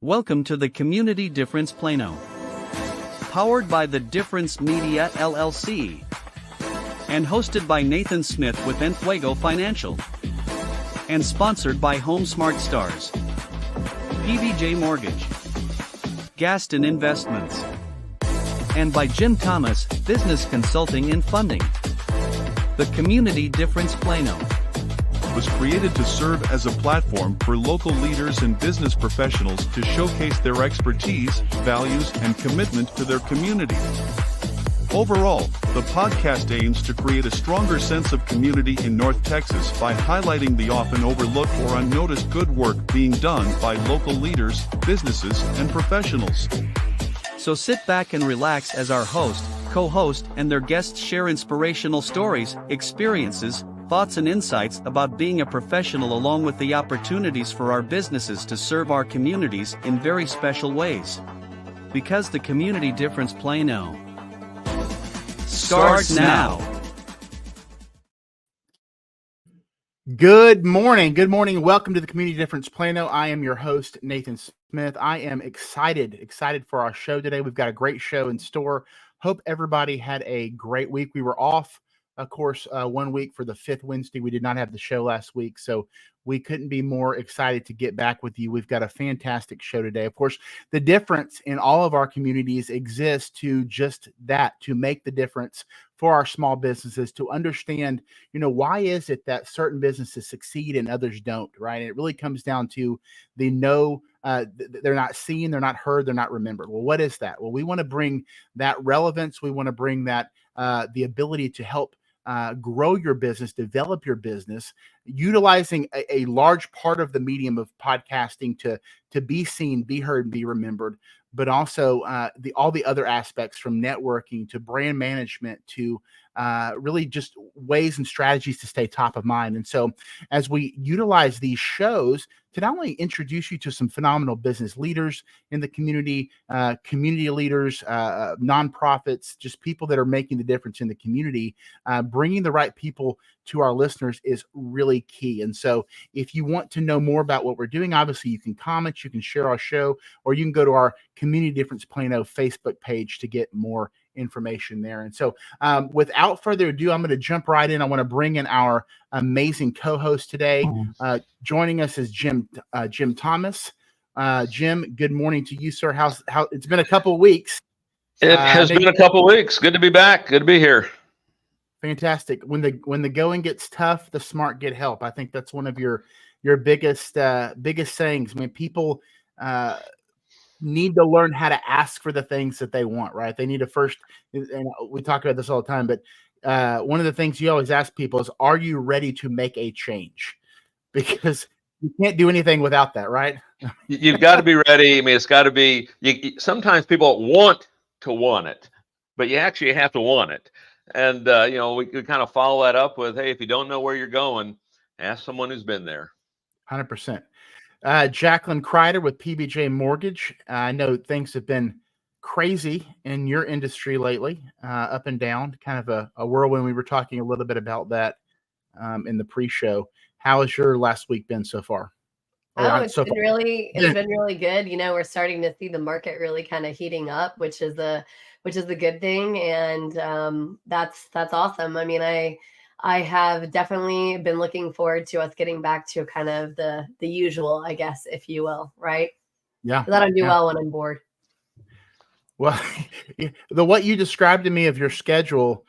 Welcome to the Community Difference Plano. Powered by the Difference Media LLC. And hosted by Nathan Smith with Enfuego Financial. And sponsored by Home Smart Stars. PBJ Mortgage. Gaston Investments. And by Jim Thomas, Business Consulting and Funding. The Community Difference Plano was created to serve as a platform for local leaders and business professionals to showcase their expertise, values, and commitment to their community. Overall, the podcast aims to create a stronger sense of community in North Texas by highlighting the often overlooked or unnoticed good work being done by local leaders, businesses, and professionals. So sit back and relax as our host, co-host, and their guests share inspirational stories, experiences, thoughts and insights about being a professional, along with the opportunities for our businesses to serve our communities in very special ways. Because the Community Difference Plano starts now. Good morning. Welcome to the Community Difference Plano. I am your host, Nathan Smith. I am excited for our show today. We've got a great show in store. Hope everybody had a great week. We were off, of course, 1 week for the fifth Wednesday. We did not have the show last week, so we couldn't be more excited to get back with you. We've got a fantastic show today. Of course, the difference in all of our communities exists to just that, to make the difference for our small businesses, to understand, why is it that certain businesses succeed and others don't, right? And it really comes down to they're not seen, they're not heard, they're not remembered. Well, what is that? Well, we want to bring that relevance. We want to bring that the ability to help grow your business, develop your business, utilizing a large part of the medium of podcasting to be seen, be heard, and be remembered, but also all the other aspects, from networking to brand management to really just ways and strategies to stay top of mind. And so as we utilize these shows to not only introduce you to some phenomenal business leaders in the community, community leaders, nonprofits, just people that are making the difference in the community, bringing the right people to our listeners is really key. And so if you want to know more about what we're doing, obviously you can comment, you can share our show, or you can go to our Community Difference Plano Facebook page to get more information there. And so without further ado, I'm going to jump right in. I want to bring in our amazing co-host today. Joining us is Jim Thomas. Jim, good morning to you, sir. How it's been a couple of weeks. It has been a couple of weeks. Good to be back. Good to be here. Fantastic. When the going gets tough, the smart get help. I think that's one of your biggest sayings. I mean, people need to learn how to ask for the things that they want, right? They need to first, and we talk about this all the time, but one of the things you always ask people is, are you ready to make a change? Because you can't do anything without that, right? You've got to be ready. I mean, it's got to be, sometimes people want it, but you actually have to want it. And, we could kind of follow that up with, hey, if you don't know where you're going, ask someone who's been there. 100%. Jacqueline Crider with PBJ Mortgage. I know things have been crazy in your industry lately, up and down, kind of a whirlwind. We were talking a little bit about that in the pre-show. How has your last week been so far? It's been really good. We're starting to see the market really kind of heating up, which is the good thing. And that's awesome. I mean, I have definitely been looking forward to us getting back to kind of the usual, I guess, if you will, right? Yeah. That I do well when I'm bored. Well, what you described to me of your schedule,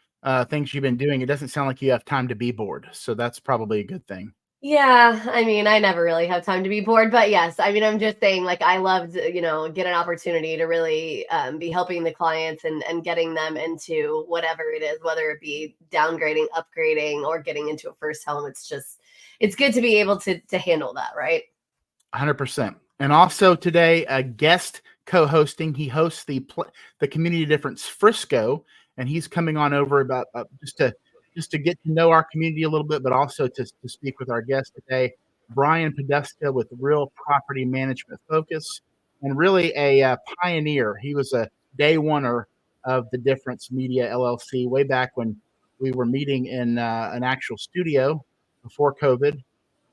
things you've been doing, it doesn't sound like you have time to be bored. So that's probably a good thing. Yeah, I mean, I never really have time to be bored, but yes, I mean, I'm just saying, like, I love to, get an opportunity to really be helping the clients and getting them into whatever it is, whether it be downgrading, upgrading, or getting into a first home. It's good to be able to handle that, right? 100%. And also today, a guest co-hosting. He hosts the Community Difference Frisco, and he's coming on over about just to get to know our community a little bit, but also to speak with our guest today, Brian Poduska with Real Property Management Focus, and really a pioneer. He was a day oneer of the Difference Media LLC way back when we were meeting in an actual studio before COVID,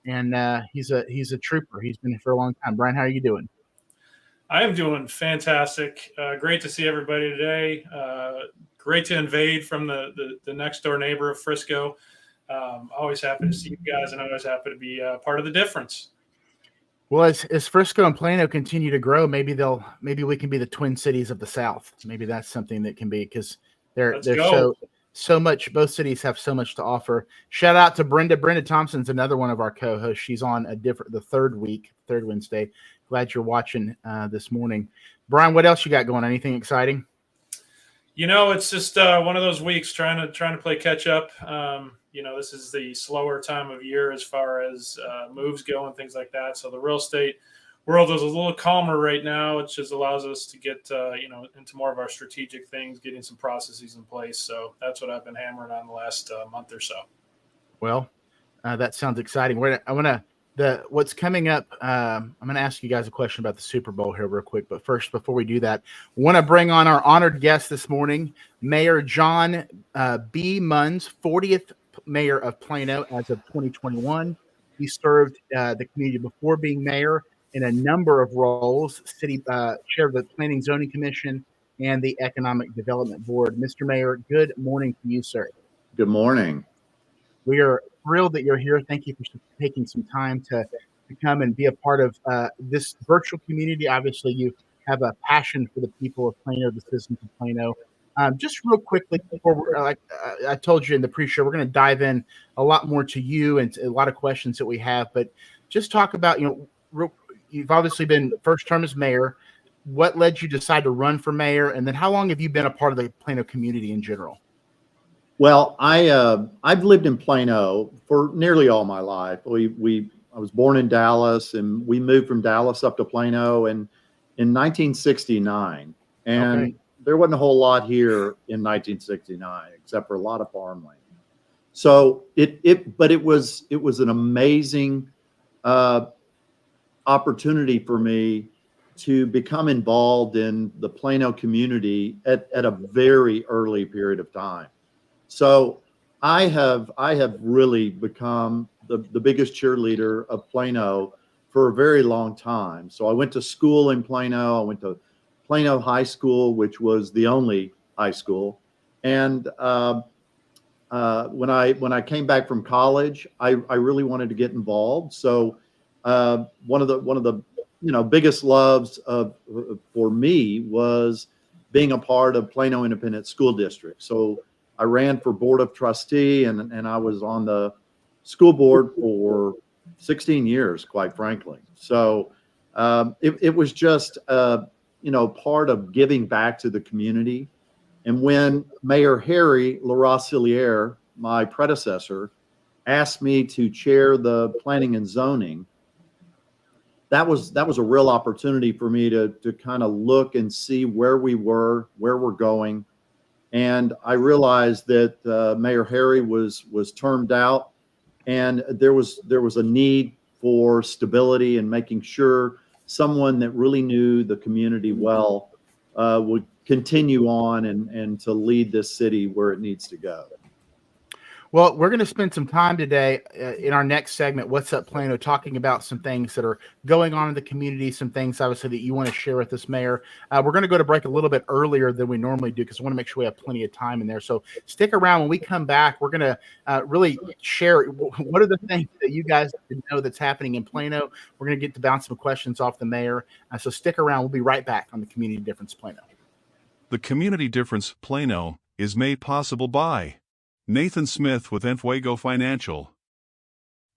and he's a trooper. He's been here for a long time. Brian, how are you doing? I am doing fantastic. Great to see everybody today. Great to invade from the next door neighbor of Frisco. Always happy to see you guys, and always happy to be part of the difference. Well, as Frisco and Plano continue to grow, maybe we can be the Twin Cities of the South. Maybe that's something that can be, because they're so much. Both cities have so much to offer. Shout out to Brenda. Brenda Thompson's another one of our co-hosts. She's on the third Wednesday. Glad you're watching this morning. Brian, what else you got going? Anything exciting? It's just one of those weeks trying to play catch up. This is the slower time of year as far as moves go and things like that. So the real estate world is a little calmer right now, which just allows us to get into more of our strategic things, getting some processes in place. So that's what I've been hammering on the last month or so. Well, that sounds exciting. What's coming up, I'm going to ask you guys a question about the Super Bowl here real quick. But first, before we do that, I want to bring on our honored guest this morning, Mayor John B Muns, 40th Mayor of Plano as of 2021. He served the community before being mayor in a number of roles, city chair of the Planning Zoning Commission and the Economic Development Board. Mr. Mayor, good morning to you, sir. Good morning. We are thrilled that you're here. Thank you for taking some time to come and be a part of this virtual community. Obviously, you have a passion for the people of Plano, the citizens of Plano. Just real quickly, before I told you in the pre-show, we're going to dive in a lot more to you and a lot of questions that we have. But just talk about, you've obviously been first term as mayor. What led you to decide to run for mayor? And then how long have you been a part of the Plano community in general? Well, I've lived in Plano for nearly all my life. I was born in Dallas, and we moved from Dallas up to Plano in 1969. And there wasn't a whole lot here in 1969, except for a lot of farmland. So it was an amazing opportunity for me to become involved in the Plano community at a very early period of time. So I have really become the biggest cheerleader of Plano for a very long time. So I went to school in Plano. I went to Plano High School, which was the only high school. And when I came back from college, I really wanted to get involved. So one of the biggest loves for me was being a part of Plano Independent School District. So I ran for board of trustee, and I was on the school board for 16 years, quite frankly. So it was just part of giving back to the community. And when Mayor Harry LaRossilliere, my predecessor, asked me to chair the planning and zoning, that was a real opportunity for me to kind of look and see where we were, where we're going. And I realized that Mayor Harry was termed out, and there was a need for stability and making sure someone that really knew the community well would continue on and to lead this city where it needs to go. Well, we're going to spend some time today in our next segment, What's Up Plano, talking about some things that are going on in the community, some things obviously that you want to share with us, Mayor. We're going to go to break a little bit earlier than we normally do because we want to make sure we have plenty of time in there. So stick around. When we come back, we're going to really share what are the things that you guys know that's happening in Plano. We're going to get to bounce some questions off the mayor. So stick around. We'll be right back on the Community Difference Plano. The Community Difference Plano is made possible by Nathan Smith with Enfuego Financial,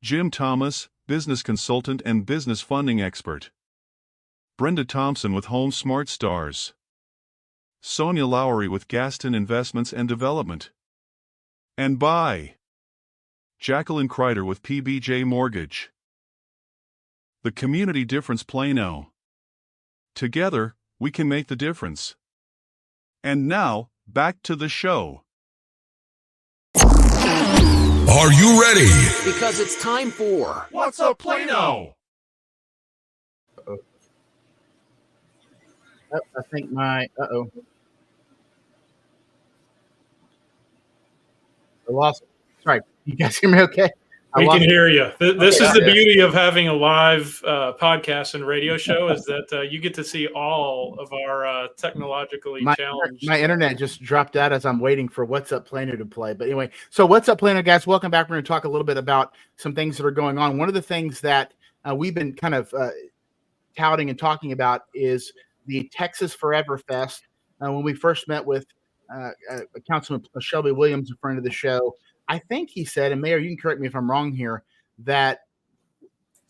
Jim Thomas, business consultant and business funding expert, Brenda Thompson with Home Smart Stars, Sonia Lowry with Gaston Investments and Development, and by Jacqueline Crider with PBJ Mortgage. The Community Difference Plano. Together, we can make the difference. And now, back to the show. Are you ready? Because it's time for What's Up Plano? I think I lost it. Sorry, you guys hear me okay? We can hear you. This is the yeah. beauty of having a live podcast and radio show is that you get to see all of our technologically challenged. My internet just dropped out as I'm waiting for What's Up Plano to play. But anyway, so What's Up Plano, guys? Welcome back. We're going to talk a little bit about some things that are going on. One of the things that we've been kind of touting and talking about is the Texas Forever Fest. When we first met with Councilman Shelby Williams, a friend of the show, I think he said, and Mayor, you can correct me if I'm wrong here, that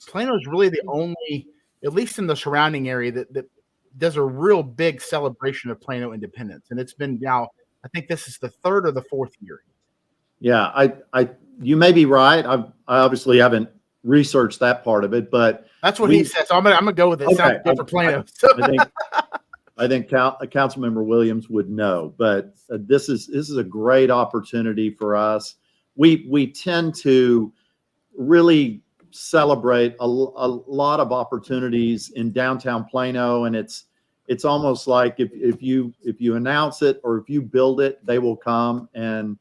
Plano is really the only, at least in the surrounding area, that does a real big celebration of Plano independence. And it's been now, I think this is the third or the fourth year. Yeah, you may be right. I obviously haven't researched that part of it, but that's what he says. So I'm gonna go with it. Okay. Sounds good for Plano. I think Councilmember Williams would know, but this is a great opportunity for us. We tend to really celebrate a lot of opportunities in downtown Plano, and it's almost like if you announce it or if you build it, they will come, and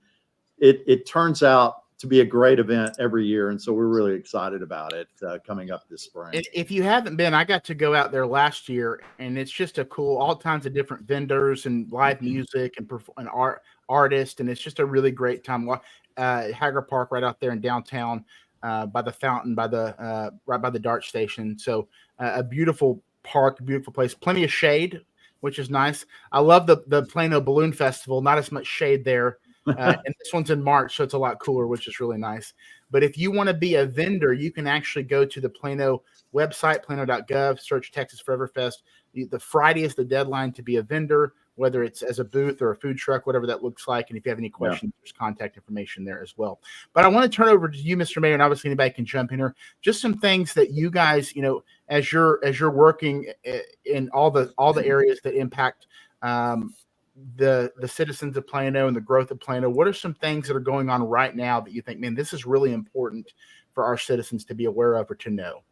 it turns out to be a great event every year, and so we're really excited about it coming up this spring. If you haven't been, I got to go out there last year, and it's just a cool, all kinds of different vendors and live music and artists, and it's just a really great time. Hager Park, right out there in downtown, by the fountain, right by the DART station. So a beautiful park, beautiful place, plenty of shade, which is nice. I love the Plano Balloon Festival. Not as much shade there. And this one's in March, so it's a lot cooler, which is really nice. But if you want to be a vendor, you can actually go to the Plano website, plano.gov, search Texas Forever Fest. The Friday is the deadline to be a vendor, whether it's as a booth or a food truck, whatever that looks like. And if you have any questions, there's contact information there as well. But I want to turn over to you, Mr. Mayor, and obviously anybody can jump in here. Just some things that you guys, as you're working in all the areas that impact the citizens of Plano and the growth of Plano, what are some things that are going on right now that you think, man, this is really important for our citizens to be aware of or to know?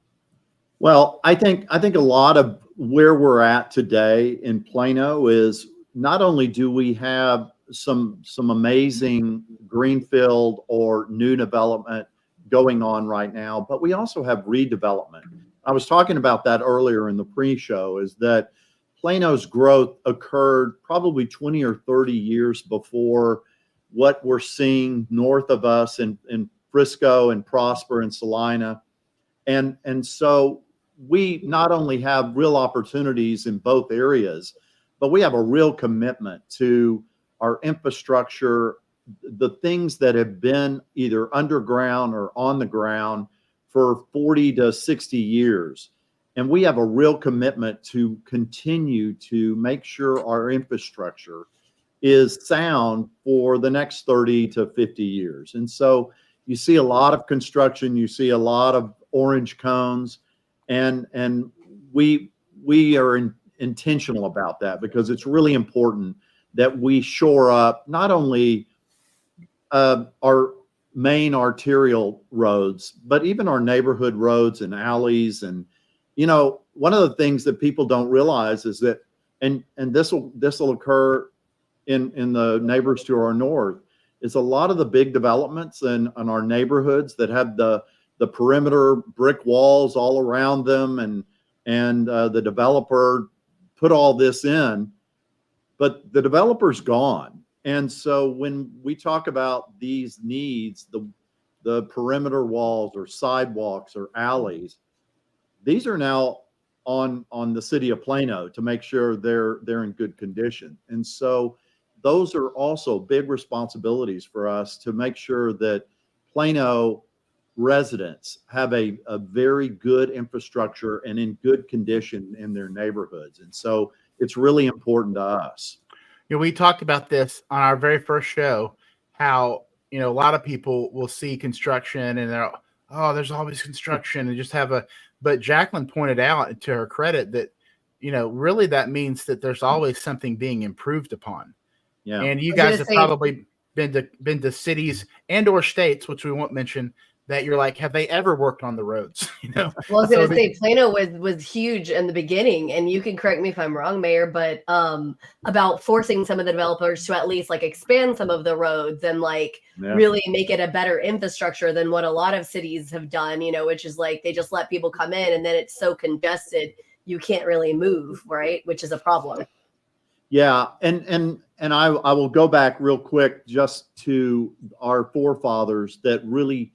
Well, I think a lot of where we're at today in Plano is not only do we have some amazing greenfield or new development going on right now, but we also have redevelopment. I was talking about that earlier in the pre-show, is that Plano's growth occurred probably 20 or 30 years before what we're seeing north of us in Frisco and Prosper and Salina. And so we not only have real opportunities in both areas, but we have a real commitment to our infrastructure, the things that have been either underground or on the ground for 40 to 60 years. And we have a real commitment to continue to make sure our infrastructure is sound for the next 30 to 50 years. And so you see a lot of construction, you see a lot of orange cones, and we are intentional about that, because it's really important that we shore up not only our main arterial roads, but even our neighborhood roads and alleys. And one of the things that people don't realize is that, and this will occur in the neighbors to our north, is a lot of the big developments in our neighborhoods that have the perimeter brick walls all around them, and the developer put all this in, but the developer's gone. And so when we talk about these needs, the perimeter walls or sidewalks or alleys, these are now on the City of Plano to make sure they're in good condition. And so those are also big responsibilities for us to make sure that Plano residents have a very good infrastructure and in good condition in their neighborhoods. And so it's really important to us. We talked about this on our very first show, how, a lot of people will see construction and they're, oh, there's always construction, and just but Jacqueline pointed out, to her credit, that, really that means that there's always something being improved upon. Yeah. And you guys have probably been to cities and or states, which we won't mention, that you're like, have they ever worked on the roads? Well, I was going to say Plano was huge in the beginning, and you can correct me if I'm wrong, Mayor, but about forcing some of the developers to at least like expand some of the roads and like really make it a better infrastructure than what a lot of cities have done, which is like they just let people come in and then it's so congested you can't really move, right? Which is a problem. Yeah, and I will go back real quick just to our forefathers that really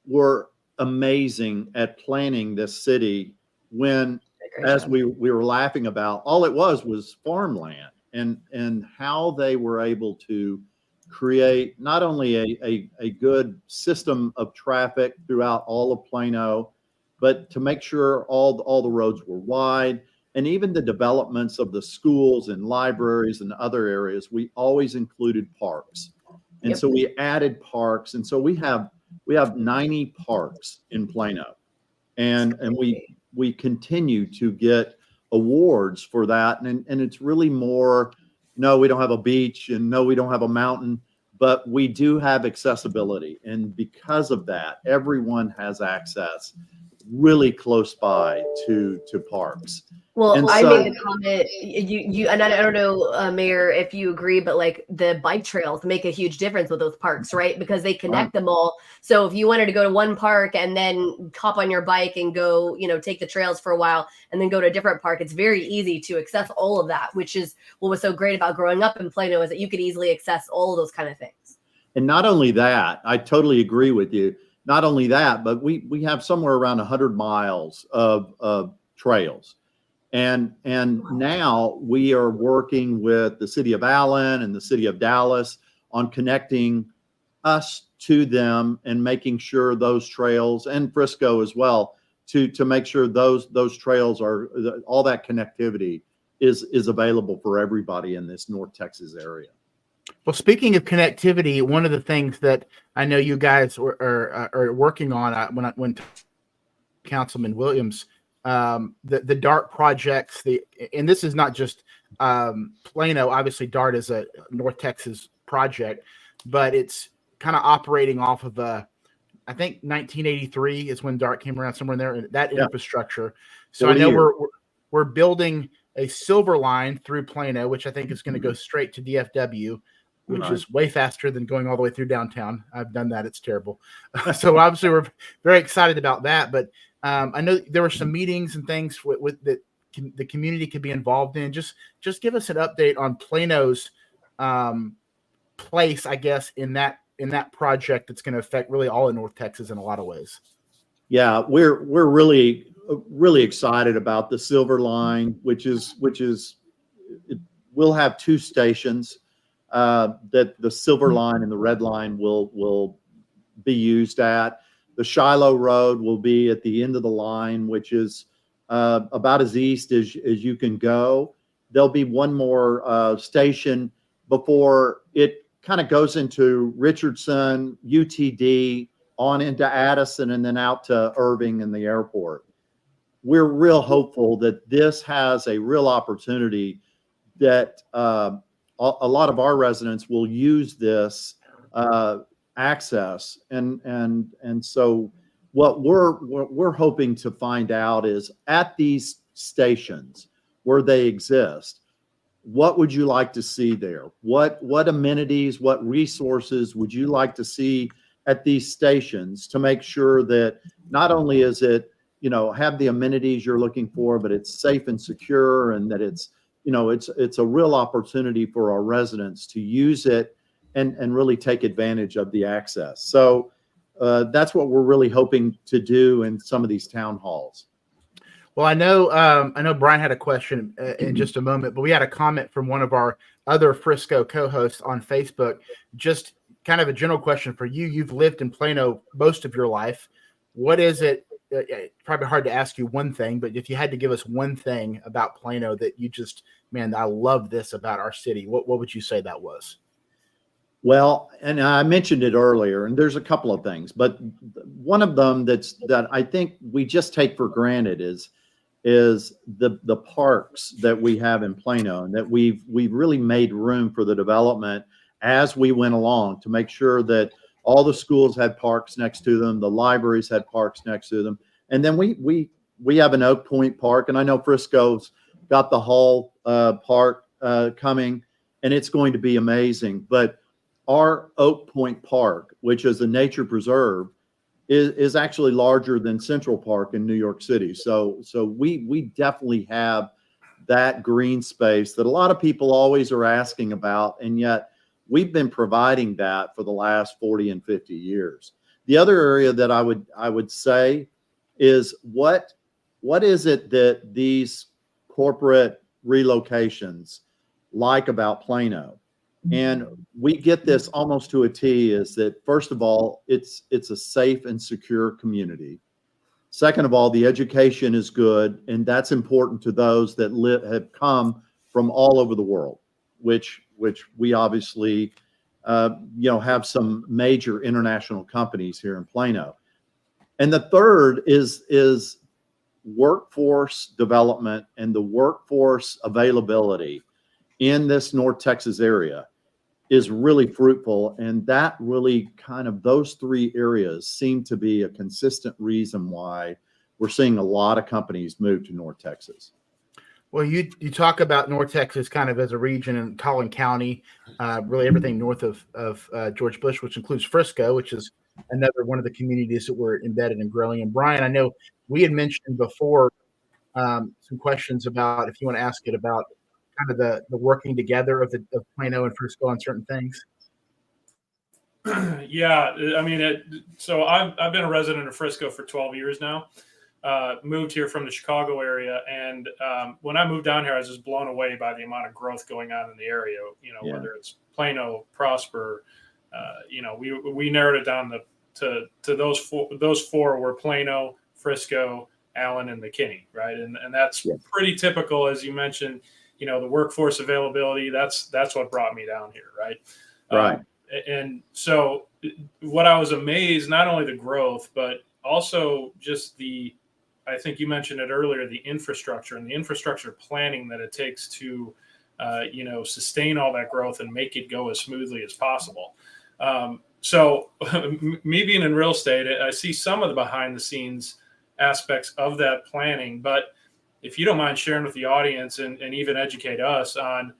were amazing at planning this city when, as we were laughing about, all it was farmland, and how they were able to create not only a good system of traffic throughout all of Plano, but to make sure all the roads were wide. And even the developments of the schools and libraries and other areas, we always included parks. And so we added parks. And so we have 90 parks in Plano. And we continue to get awards for that. And it's really more, no, we don't have a beach, and no, we don't have a mountain, but we do have accessibility. And because of that, everyone has access really close by to parks. Well, I made the comment, you, and I don't know, Mayor, if you agree, but like the bike trails make a huge difference with those parks, right? Because they connect them all. So if you wanted to go to one park and then hop on your bike and go, take the trails for a while and then go to a different park, it's very easy to access all of that, which is what was so great about growing up in Plano, is that you could easily access all of those kind of things. And not only that, I totally agree with you. Not only that, but we have somewhere around 100 miles of trails. And now we are working with the city of Allen and the city of Dallas on connecting us to them and making sure those trails, and Frisco as well, to make sure those trails are, all that connectivity is available for everybody in this North Texas area. Well, speaking of connectivity, one of the things that I know you guys are working on when Councilman Williams, the DART projects, and this is not just Plano. Obviously, DART is a North Texas project, but it's kind of operating off of I think 1983 is when DART came around, somewhere in there, that infrastructure. So I know we're building a silver line through Plano, which I think is going to go straight to DFW, which is way faster than going all the way through downtown. I've done that. It's terrible. So obviously we're very excited about that. But I know there were some meetings and things with that the community could be involved in. Just give us an update on Plano's place, I guess, in that project that's going to affect really all of North Texas in a lot of ways. Yeah, we're really excited about the Silver Line, which is we'll have two stations that the Silver Line and the Red Line will be used at. The Shiloh Road will be at the end of the line, which is about as east as you can go. There'll be one more station before it kind of goes into Richardson, UTD, on into Addison, and then out to Irving and the airport. We're real hopeful that this has a real opportunity that a lot of our residents will use this access, and so what we're hoping to find out is, at these stations where they exist, what would you like to see there? What amenities, what resources would you like to see at these stations to make sure that not only is it, have the amenities you're looking for, but it's safe and secure, and that it's a real opportunity for our residents to use it and really take advantage of the access. So that's what we're really hoping to do in some of these town halls. Well, I know Brian had a question in just a moment, but we had a comment from one of our other Frisco co-hosts on Facebook. Just kind of a general question for you. You've lived in Plano most of your life. What is it? Probably hard to ask you one thing, but if you had to give us one thing about Plano that you just, man, I love this about our city, what would you say that was? Well, and I mentioned it earlier, and there's a couple of things, but one of them that I think we just take for granted is the parks that we have in Plano, and that we've really made room for the development as we went along to make sure that All the schools had parks next to them. The libraries had parks next to them. And then we have an Oak Point Park, and I know Frisco's got the Hall Park coming, and it's going to be amazing. But our Oak Point Park, which is a nature preserve, is actually larger than Central Park in New York City. So we definitely have that green space that a lot of people always are asking about, and yet we've been providing that for the last 40 and 50 years. The other area that I would say is what is it that these corporate relocations like about Plano? And we get this almost to a T, is that first of all, it's a safe and secure community. Second of all, the education is good, and that's important to those that have come from all over the world, which we obviously have some major international companies here in Plano. And the third is workforce development and the workforce availability in this North Texas area is really fruitful. And that really those three areas seem to be a consistent reason why we're seeing a lot of companies move to North Texas. Well, you talk about North Texas kind of as a region in Collin County, really everything north of George Bush, which includes Frisco, which is another one of the communities that we're embedded and growing. And Brian, I know we had mentioned before some questions about, if you want to ask it, about kind of the working together of Plano and Frisco on certain things. Yeah, I mean, so I've been a resident of Frisco for 12 years now. Moved here from the Chicago area, and when I moved down here, I was just blown away by the amount of growth going on in the area. Whether it's Plano, Prosper, we narrowed it down to those four were Plano, Frisco, Allen, and McKinney, right? And that's pretty typical, as you mentioned. The workforce availability. That's what brought me down here, right? Right. And so, what I was amazed, not only the growth, but also just I think you mentioned it earlier, the infrastructure and the infrastructure planning that it takes to, sustain all that growth and make it go as smoothly as possible. So me being in real estate, I see some of the behind the scenes aspects of that planning, but if you don't mind sharing with the audience and even educate us on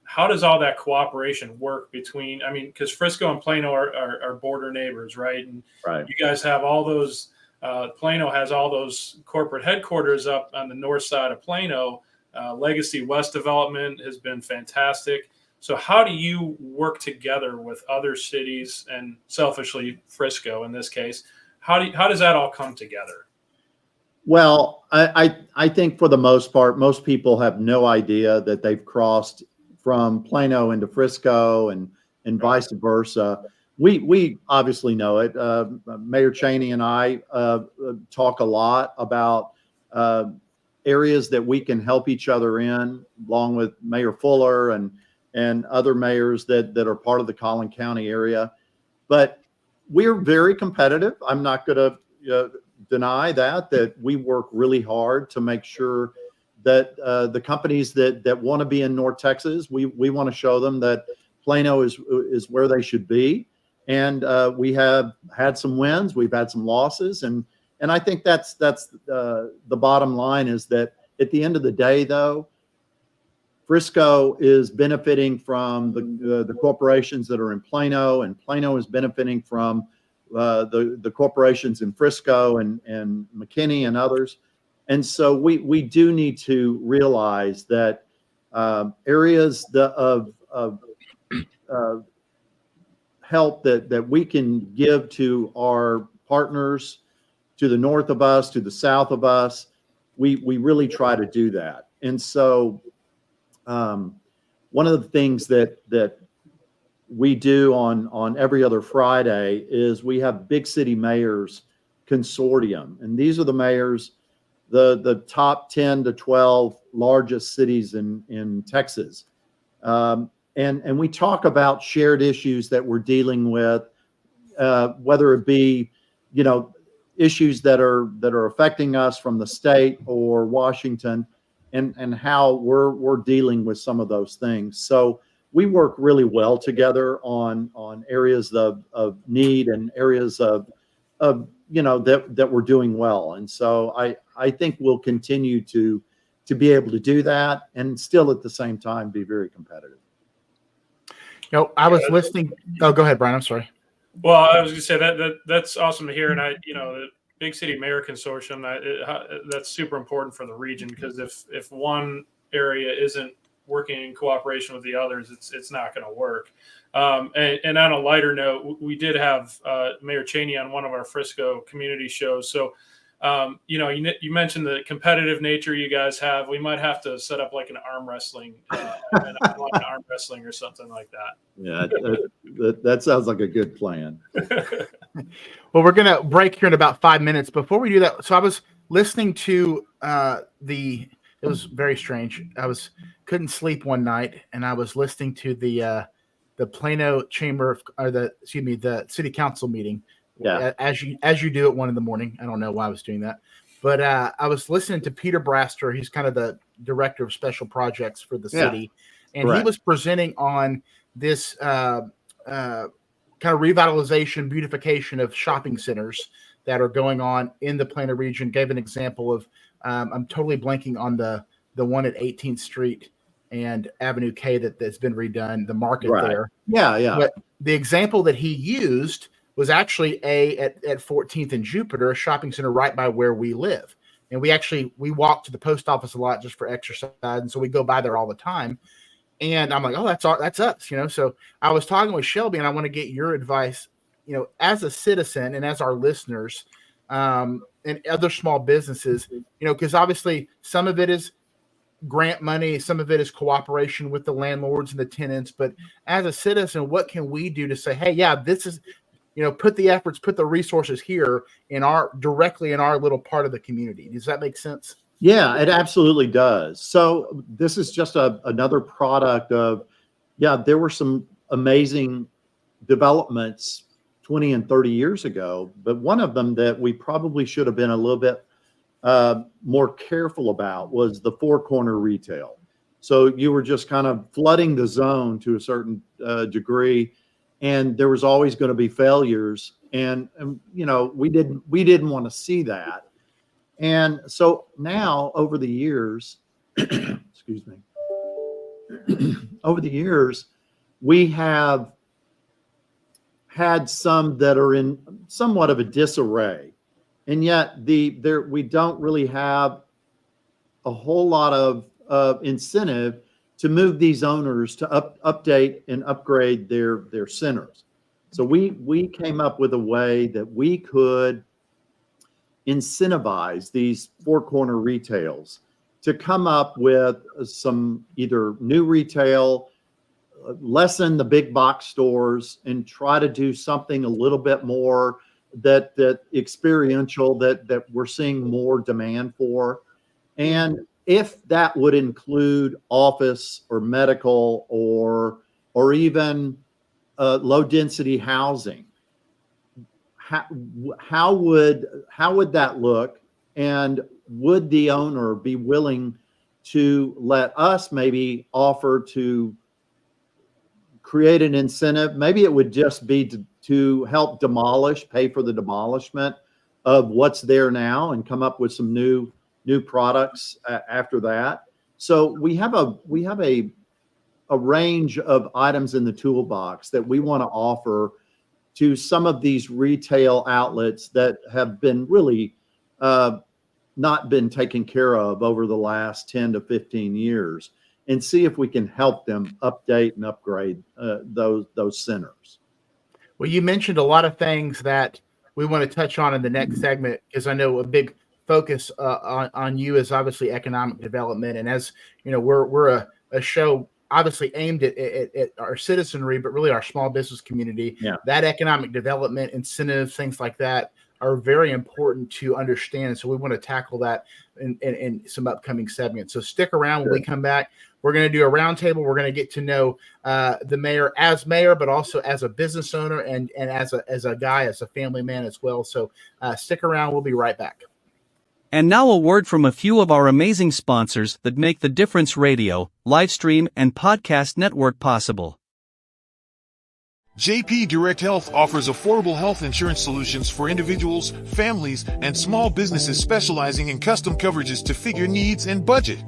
how does all that cooperation work between, because Frisco and Plano are border neighbors, right? And right. You guys have all those, Plano has all those corporate headquarters up on the north side of Plano. Legacy West Development has been fantastic. So how do you work together with other cities, and selfishly Frisco in this case? How does that all come together? Well, I think for the most part, most people have no idea that they've crossed from Plano into Frisco and vice versa. We obviously know it. Mayor Cheney and I talk a lot about areas that we can help each other in, along with Mayor Fuller and other mayors that are part of the Collin County area. But we're very competitive. I'm not going to deny that we work really hard to make sure that the companies that want to be in North Texas, we want to show them that Plano is where they should be. And we have had some wins, we've had some losses, and I think that's the bottom line, is that at the end of the day, though, Frisco is benefiting from the corporations that are in Plano, and Plano is benefiting from the corporations in Frisco and McKinney and others. And so we do need to realize that areas of help that we can give to our partners to the north of us, to the south of us, we really try to do that. And so one of the things that we do on every other Friday is we have Big City Mayors Consortium. And these are the mayors, the top 10 to 12 largest cities in Texas. And we talk about shared issues that we're dealing with, whether it be, issues that are affecting us from the state or Washington, and how we're dealing with some of those things. So we work really well together on areas of need and areas of that we're doing well. And so I think we'll continue to be able to do that and still at the same time be very competitive. I was listening. Oh, go ahead, Brian. I'm sorry. Well, I was going to say that's awesome to hear. And the Big City Mayor Consortium, that's super important for the region, because if one area isn't working in cooperation with the others, it's not going to work. And on a lighter note, we did have Mayor Cheney on one of our Frisco community shows. So, you mentioned the competitive nature you guys have. We might have to set up like an arm wrestling, arm wrestling or something like that. Yeah, that sounds like a good plan. Well, we're going to break here in about 5 minutes. Before we do that, so I was listening to it was very strange. Couldn't sleep one night, and I was listening to the Plano Chamber the City Council meeting. Yeah, as you do at 1 a.m. I don't know why I was doing that, but I was listening to Peter Braster. He's kind of the director of special projects for the city, and correct. He was presenting on this kind of revitalization, beautification of shopping centers that are going on in the Plano region. Gave an example of I'm totally blanking on the one at 18th Street and Avenue K that's been redone. The market there, yeah. But the example that he used was actually at 14th and Jupiter, a shopping center right by where we live. And we walk to the post office a lot just for exercise. And so we go by there all the time. And I'm like, oh, that's us, So I was talking with Shelby, and I want to get your advice, as a citizen and as our listeners, and other small businesses, because obviously some of it is grant money, some of it is cooperation with the landlords and the tenants. But as a citizen, what can we do to say, hey, yeah, this is, put the efforts, put the resources here directly in our little part of the community. Does that make sense? Yeah, it absolutely does. So this is just another product of, there were some amazing developments 20 and 30 years ago, but one of them that we probably should have been a little bit more careful about was the four corner retail. So you were just kind of flooding the zone to a certain degree, and there was always going to be failures. And we didn't want to see that. And so now over the years, excuse me, over the years, we have had some that are in somewhat of a disarray. And yet we don't really have a whole lot of incentive to move these owners to update and upgrade their centers. So we came up with a way that we could incentivize these four corner retails to come up with some either new retail, lessen the big box stores, and try to do something a little bit more that experiential that we're seeing more demand for. And if that would include office or medical or even low density housing, how would that look? And would the owner be willing to let us maybe offer to create an incentive? Maybe it would just be to help pay for the demolishment of what's there now and come up with some new products after that. So we have a range of items in the toolbox that we want to offer to some of these retail outlets that have been really not been taken care of over the last 10 to 15 years, and see if we can help them update and upgrade those centers. Well, you mentioned a lot of things that we want to touch on in the next segment, because I know a big focus on you is obviously economic development. And as you know, we're a show obviously aimed at our citizenry, but really our small business community. Yeah. That economic development, incentives, things like that are very important to understand. So we want to tackle that in some upcoming segments. So stick around when we come back. We're going to do a roundtable. We're going to get to know the mayor as mayor, but also as a business owner and as a guy, as a family man as well. So stick around. We'll be right back. And now a word from a few of our amazing sponsors that make the Difference Radio, live stream, and podcast network possible. JP Direct Health offers affordable health insurance solutions for individuals, families, and small businesses specializing in custom coverages to fit your needs and budget.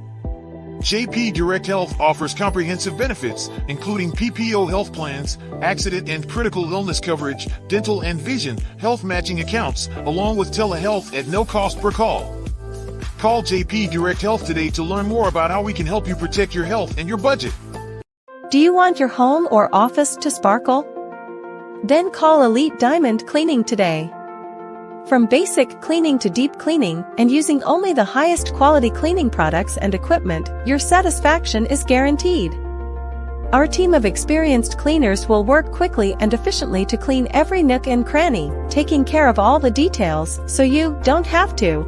JP Direct Health offers comprehensive benefits, including PPO health plans, accident and critical illness coverage, dental and vision, health matching accounts, along with telehealth at no cost per call. Call JP Direct Health today to learn more about how we can help you protect your health and your budget. Do you want your home or office to sparkle? Then call Elite Diamond Cleaning today. From basic cleaning to deep cleaning, and using only the highest quality cleaning products and equipment, your satisfaction is guaranteed. Our team of experienced cleaners will work quickly and efficiently to clean every nook and cranny, taking care of all the details so you don't have to.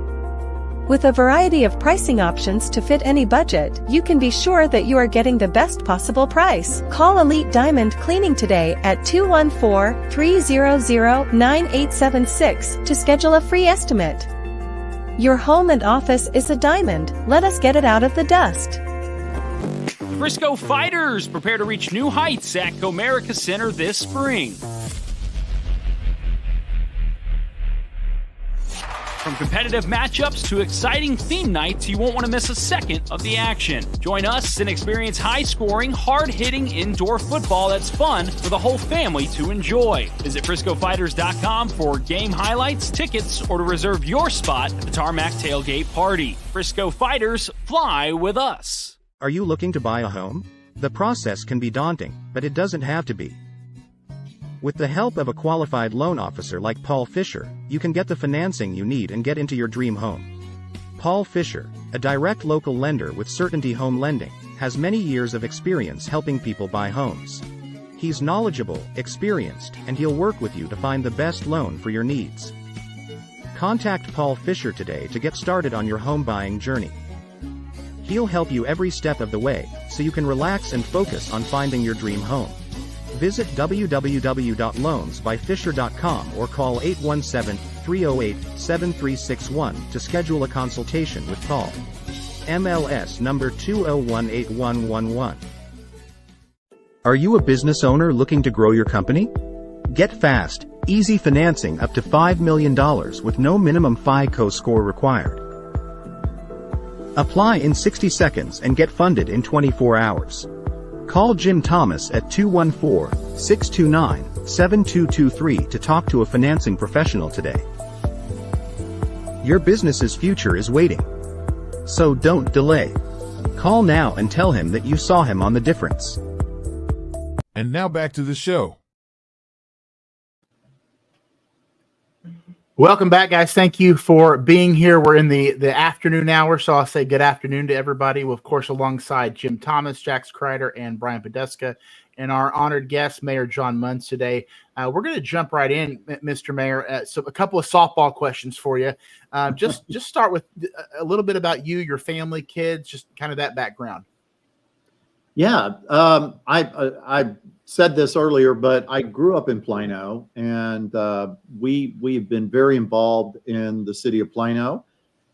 With a variety of pricing options to fit any budget, you can be sure that you are getting the best possible price. Call Elite Diamond Cleaning today at 214-300-9876 to schedule a free estimate. Your home and office is a diamond. Let us get it out of the dust. Frisco Fighters prepare to reach new heights at Comerica Center this spring. From competitive matchups to exciting theme nights, you won't want to miss a second of the action. Join us and experience high-scoring, hard-hitting indoor football that's fun for the whole family to enjoy. Visit FriscoFighters.com for game highlights, tickets, or to reserve your spot at the Tarmac Tailgate Party. Frisco Fighters, fly with us. Are you looking to buy a home? The process can be daunting, but it doesn't have to be. With the help of a qualified loan officer like Paul Fisher, you can get the financing you need and get into your dream home. Paul Fisher, a direct local lender with Certainty Home Lending, has many years of experience helping people buy homes. He's knowledgeable, experienced, and he'll work with you to find the best loan for your needs. Contact Paul Fisher today to get started on your home buying journey. He'll help you every step of the way, so you can relax and focus on finding your dream home. Visit www.loansbyfisher.com or call 817-308-7361 to schedule a consultation with Paul. MLS number 2018111. Are you a business owner looking to grow your company? Get fast, easy financing up to $5 million with no minimum FICO score required. Apply in 60 seconds and get funded in 24 hours. Call Jim Thomas at 214-629-7223 to talk to a financing professional today. Your business's future is waiting. So don't delay. Call now and tell him that you saw him on The Difference. And now back to the show. Welcome back, guys. Thank you for being here. We're in the afternoon hour, so I'll say good afternoon to everybody. Well, of course, alongside Jim Thomas, Jacqueline Crider, and Brian Poduska, and our honored guest, Mayor John Muns today. We're going to jump right in, Mr. Mayor. So a couple of softball questions for you. Just start with a little bit about you, your family, kids, just kind of that background. Yeah, I said this earlier, but I grew up in Plano, and we've been very involved in the city of Plano.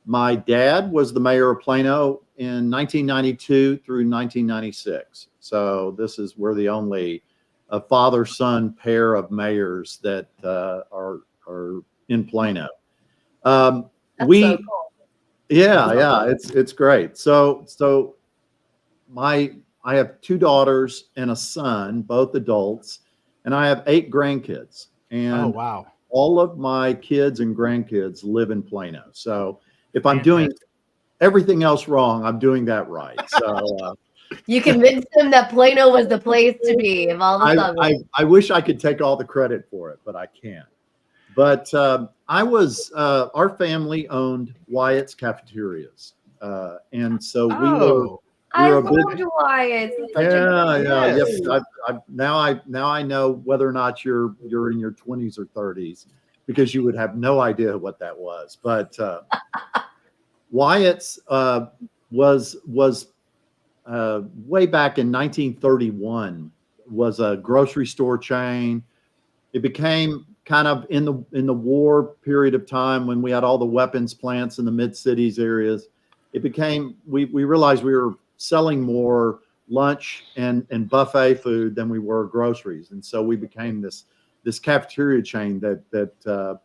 My dad was the mayor of Plano in 1992 through 1996. So we're the only father-son pair of mayors that are in Plano. That's so cool. Yeah, it's great. So I have 2 daughters and a son, both adults, and I have 8 grandkids. And oh, wow. All of my kids and grandkids live in Plano. So if I'm doing everything else wrong, I'm doing that right. So you convinced them that Plano was the place to be. Of all the I wish I could take all the credit for it, but I can't. But our family owned Wyatt's Cafeterias. And so we were I loved Wyatt. Yes. Now I know whether or not you're in your 20s or 30s, because you would have no idea what that was. But Wyatt's was way back in 1931 was a grocery store chain. It became kind of in the war period of time when we had all the weapons plants in the mid-cities areas, it became, we realized we were selling more lunch and buffet food than we were groceries. And so we became this cafeteria chain that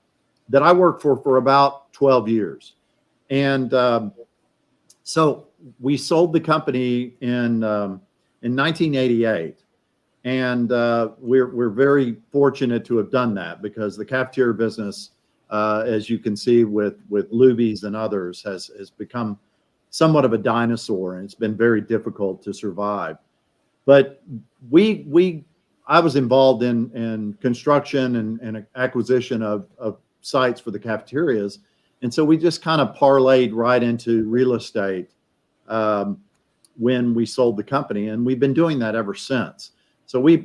I worked for about 12 years. And so we sold the company in 1988. And we're very fortunate to have done that, because the cafeteria business, as you can see with Luby's and others, has become somewhat of a dinosaur, and it's been very difficult to survive. But I was involved in construction and acquisition of sites for the cafeterias, and so we just kind of parlayed right into real estate when we sold the company, and we've been doing that ever since. So we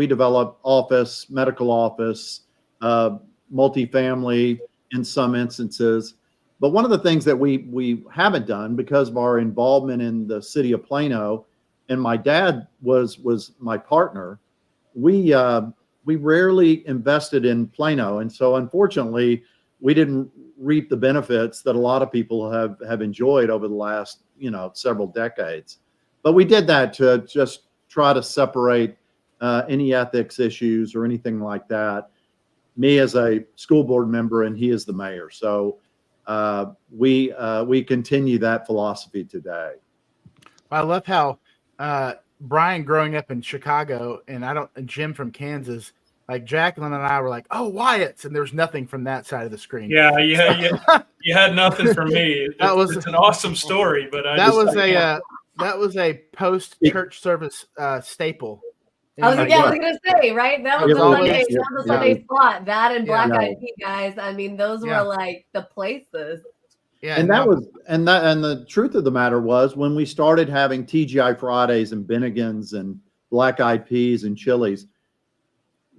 develop office, medical office, multifamily in some instances. But one of the things that we haven't done, because of our involvement in the City of Plano, and my dad was my partner, we rarely invested in Plano, and so unfortunately we didn't reap the benefits that a lot of people have enjoyed over the last several decades. But we did that to just try to separate any ethics issues or anything like that. Me as a school board member, and he is the mayor. So we continue that philosophy today. I love how Brian, growing up in Chicago, and Jim from Kansas, like Jacqueline and I were like, "Oh, Wyatt's," and there's nothing from that side of the screen. Yeah, you had nothing from me. It's an awesome story, but that was a post-church service staple. I was gonna say, right? That was the Sunday slot. That and Black Eyed Peas, guys. I mean, those were like the places. Yeah, and the truth of the matter was, when we started having TGI Fridays and Bennigan's and Black Eyed Peas and Chili's,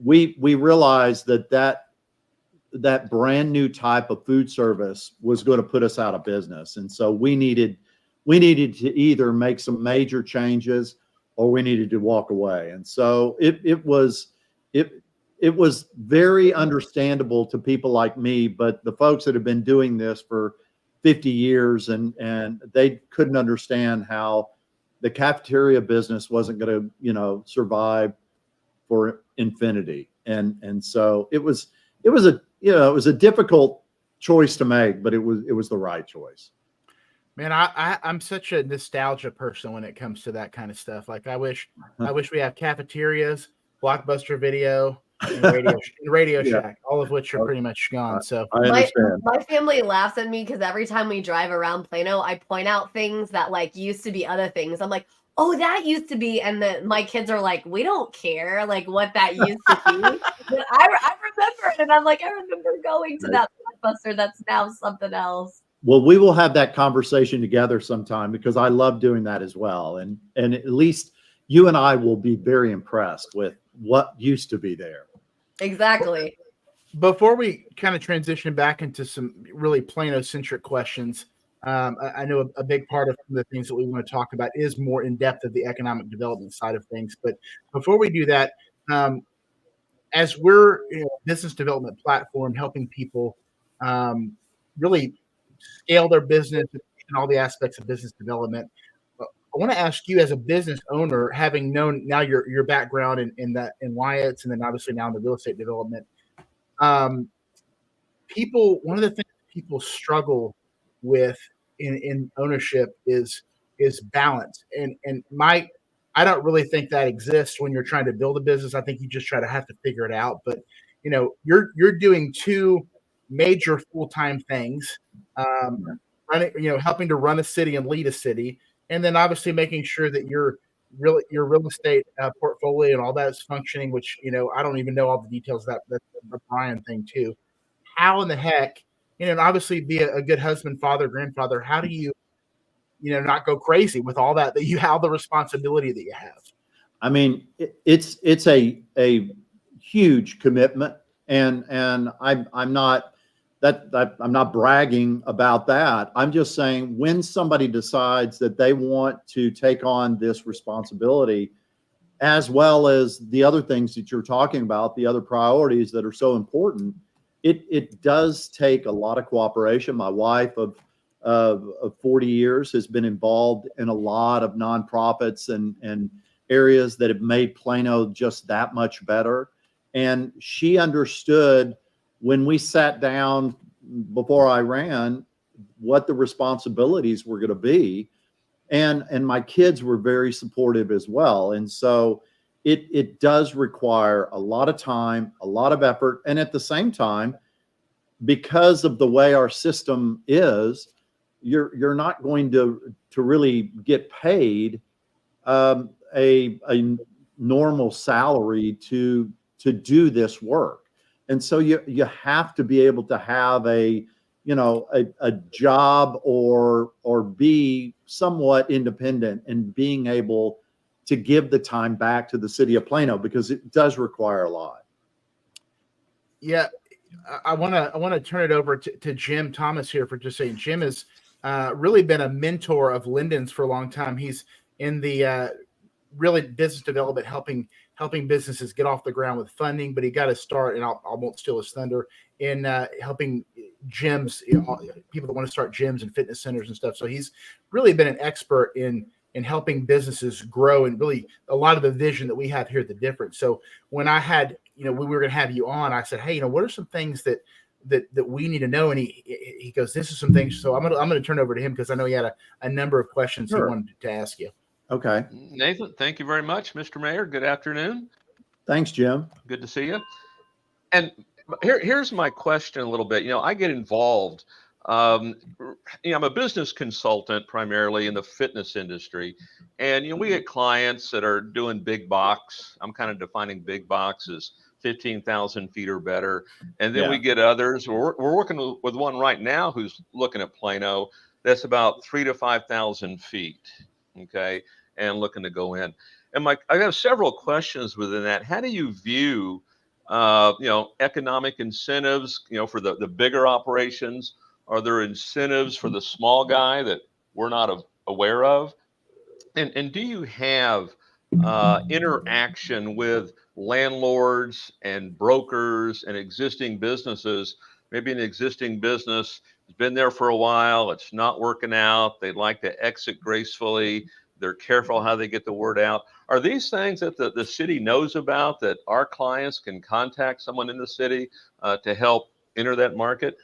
we realized that brand new type of food service was going to put us out of business, and so we needed to either make some major changes or we needed to walk away. And so it was very understandable to people like me, but the folks that have been doing this for 50 years and they couldn't understand how the cafeteria business wasn't going to survive for infinity. And so it was a difficult choice to make, but it was the right choice. Man, I'm such a nostalgia person when it comes to that kind of stuff. Like I wish we have cafeterias, Blockbuster Video, and Radio Shack, all of which are pretty much gone. So I understand. My family laughs at me because every time we drive around Plano, I point out things that like used to be other things. I'm like, oh, that used to be, and my kids are like, we don't care like what that used to be. But I remember it, and I'm like, I remember going to that Blockbuster that's now something else. Well, we will have that conversation together sometime, because I love doing that as well. And at least you and I will be very impressed with what used to be there. Exactly. Before we kind of transition back into some really Plano-centric questions, I know a big part of the things that we want to talk about is more in depth of the economic development side of things. But before we do that, as we're a business development platform helping people really scale their business and all the aspects of business development, I want to ask you, as a business owner, having known now your background in Wyatt's, and then obviously now in the real estate development, one of the things people struggle with in ownership is balance. And I don't really think that exists when you're trying to build a business. I think you just have to figure it out. But you're doing two major full-time things, helping to run a city and lead a city, and then obviously making sure that your real estate portfolio and all that is functioning, which I don't even know all the details of that. That's a Brian thing too. How in the heck, and obviously be a good husband, father, grandfather, how do you not go crazy with all that you have, the responsibility that you have? I mean, it's a huge commitment, and I'm not bragging about that. I'm just saying, when somebody decides that they want to take on this responsibility, as well as the other things that you're talking about, the other priorities that are so important, it does take a lot of cooperation. My wife of 40 years has been involved in a lot of nonprofits and areas that have made Plano just that much better. And she understood when we sat down before I ran what the responsibilities were going to be. And my kids were very supportive as well. And so it does require a lot of time, a lot of effort. And at the same time, because of the way our system is, you're not going to really get paid a normal salary to do this work. And so you have to be able to have a job or be somewhat independent and being able to give the time back to the city of Plano, because it does require a lot. Yeah. I want to turn it over to Jim Thomas here for just saying. Jim has really been a mentor of Lyndon's for a long time. He's in the really business development, helping businesses get off the ground with funding, but he got to start, and I won't steal his thunder, in helping gyms, people that want to start gyms and fitness centers and stuff. So he's really been an expert in helping businesses grow, and really a lot of the vision that we have here at The Difference. So when I had, we were going to have you on, I said, hey, what are some things that we need to know? And he goes, this is some things. So I'm going to turn it over to him, because I know he had a number of questions he wanted to ask you. Okay. Nathan, thank you very much, Mr. Mayor. Good afternoon. Thanks, Jim. Good to see you. And here's my question a little bit. I get involved. I'm a business consultant primarily in the fitness industry. And, we get clients that are doing big box. I'm kind of defining big box as 15,000 feet or better. And then we get others. We're working with one right now who's looking at Plano that's about 3,000 to 5,000 feet. Okay. And looking to go in. And I have several questions within that. How do you view, economic incentives, for the bigger operations? Are there incentives for the small guy that we're not aware of? And do you have interaction with landlords and brokers and existing businesses? Maybe an existing business has been there for a while, it's not working out, they'd like to exit gracefully, they're careful how they get the word out. Are these things that the city knows about, that our clients can contact someone in the city to help enter that market?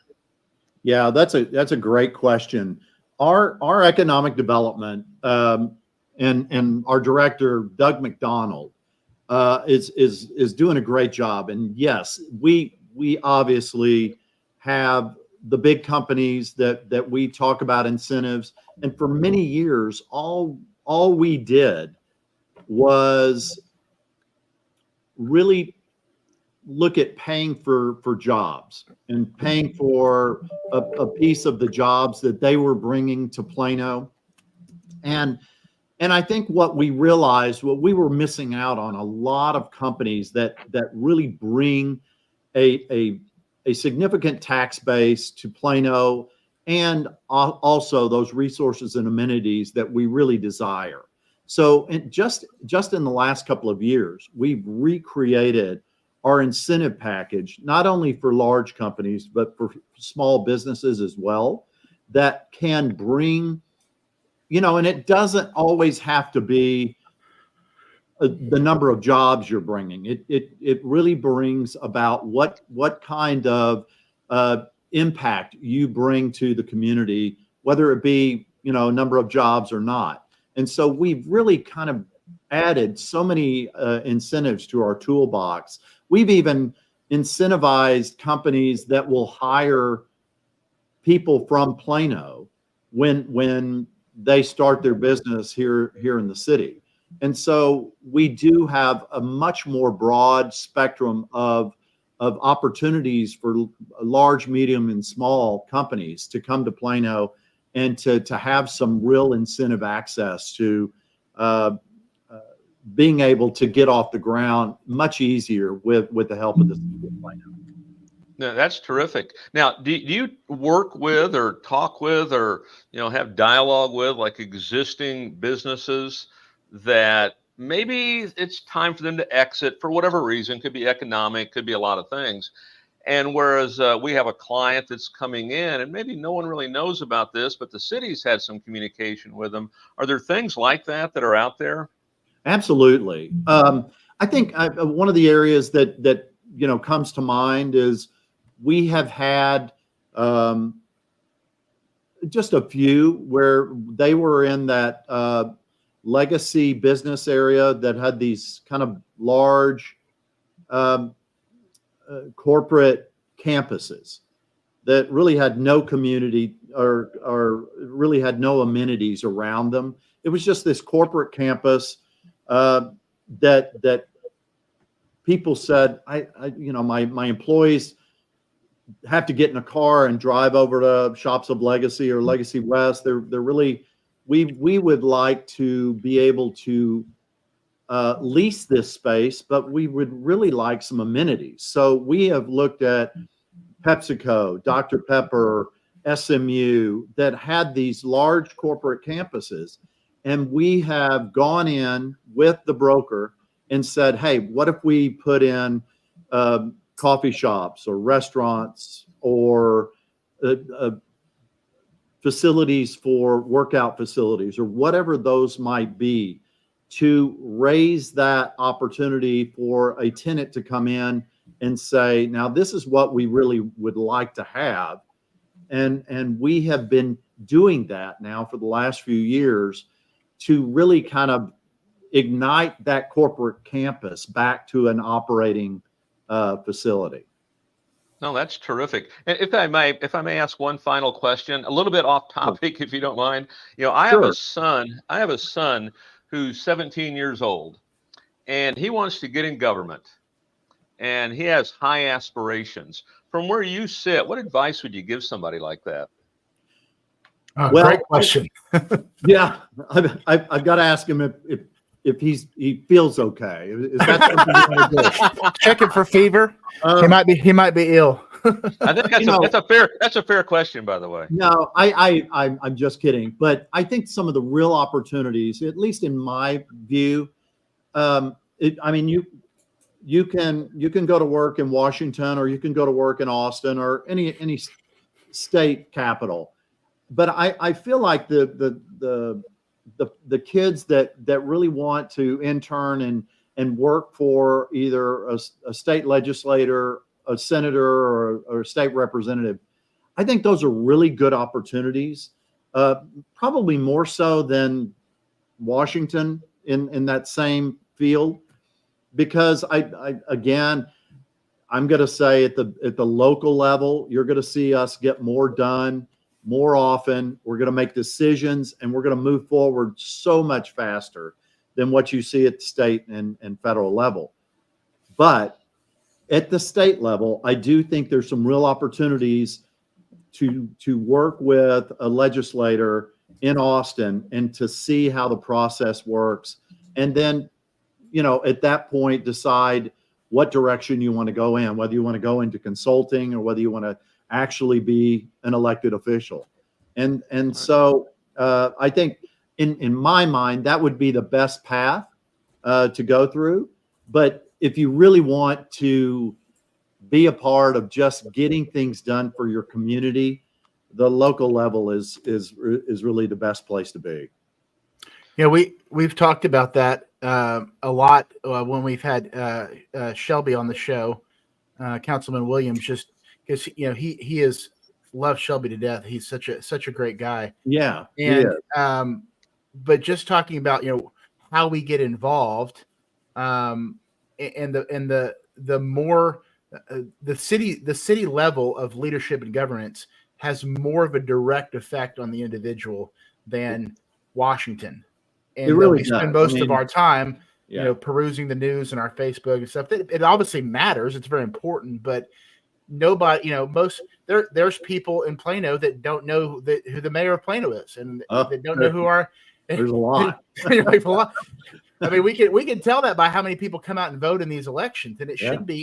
Yeah, that's a great question. Our economic development and our director, Doug McDonald, is doing a great job. And yes, we obviously have the big companies that we talk about incentives. And for many years, all we did was really look at paying for jobs and paying for a piece of the jobs that they were bringing to Plano. And I think what we realized, what we were missing out on, a lot of companies that really bring a significant tax base to Plano, and also those resources and amenities that we really desire. So just in the last couple of years, we've recreated our incentive package, not only for large companies, but for small businesses as well, that can bring, and it doesn't always have to be the number of jobs you're bringing. It really brings about what kind of impact you bring to the community, whether it be, a number of jobs or not. And so we've really kind of added so many incentives to our toolbox. We've even incentivized companies that will hire people from Plano when they start their business here in the city. And so we do have a much more broad spectrum of opportunities for large, medium, and small companies to come to Plano and to have some real incentive access to being able to get off the ground much easier with the help of the city of Plano. No, that's terrific. Now, do you work with or talk with or have dialogue with like existing businesses that maybe it's time for them to exit for whatever reason. Could be economic, could be a lot of things. And whereas we have a client that's coming in and maybe no one really knows about this, but the city's had some communication with them. Are there things like that that are out there? Absolutely. I think one of the areas that comes to mind is we have had just a few where they were in that legacy business area that had these kind of large corporate campuses that really had no community or really had no amenities around them. It was just this corporate campus that people said, my employees have to get in a car and drive over to Shops of Legacy or Legacy West. They're really, we would like to be able to lease this space, but we would really like some amenities. So we have looked at PepsiCo, Dr. Pepper, SMU that had these large corporate campuses. And we have gone in with the broker and said, hey, what if we put in coffee shops or restaurants or facilities for workout facilities or whatever those might be, to raise that opportunity for a tenant to come in and say, now this is what we really would like to have. And we have been doing that now for the last few years to really kind of ignite that corporate campus back to an operating facility. No, that's terrific. And if I may ask one final question, a little bit off topic, if you don't mind. I have a son who's 17 years old, and he wants to get in government, and he has high aspirations. From where you sit, what advice would you give somebody like that? Great question. Yeah, I've got to ask him if he feels okay. Is that something you want to do? Check it for fever. He might be ill. I think that's a fair question, by the way. No, I'm just kidding. But I think some of the real opportunities, at least in my view, you can go to work in Washington, or you can go to work in Austin, or any state capital. But I feel like the kids that really want to intern and work for either a state legislator, a senator, or a state representative, I think those are really good opportunities, probably more so than Washington in that same field, because I'm going to say at the local level, you're going to see us get more done more often. We're going to make decisions, and we're going to move forward so much faster than what you see at the state and federal level. But at the state level, I do think there's some real opportunities to work with a legislator in Austin and to see how the process works. And then, at that point, decide what direction you want to go in, whether you want to go into consulting or whether you want to actually be an elected official. And so I think in my mind, that would be the best path to go through. But if you really want to be a part of just getting things done for your community, the local level is really the best place to be. We've talked about that a lot when we've had Shelby on the show, Councilman Williams, just because he is loves Shelby to death. He's such a great guy. Yeah. And but just talking about how we get involved, and the more the city level of leadership and governance has more of a direct effect on the individual than Washington. And we spend most of our time, perusing the news and our Facebook and stuff. It obviously matters. It's very important, but nobody, there's people in Plano that don't know who the mayor of Plano is, and they don't know who our. There's a lot. I mean, we can tell that by how many people come out and vote in these elections, and it should be,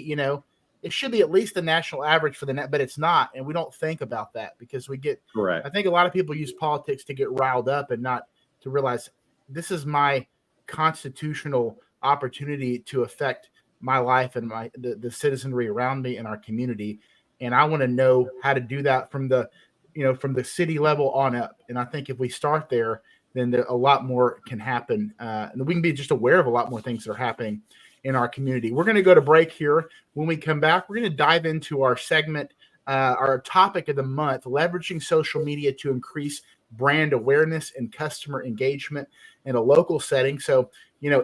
it should be at least the national average for the net, but it's not, and we don't think about that because we get. Correct. I think a lot of people use politics to get riled up and not to realize this is my constitutional opportunity to affect my life and the citizenry around me and our community. And I want to know how to do that from the city level on up. And I think if we start there, then a lot more can happen. And we can be just aware of a lot more things that are happening in our community. We're going to go to break here. When we come back, we're going to dive into our segment, our topic of the month, leveraging social media to increase brand awareness and customer engagement in a local setting. So,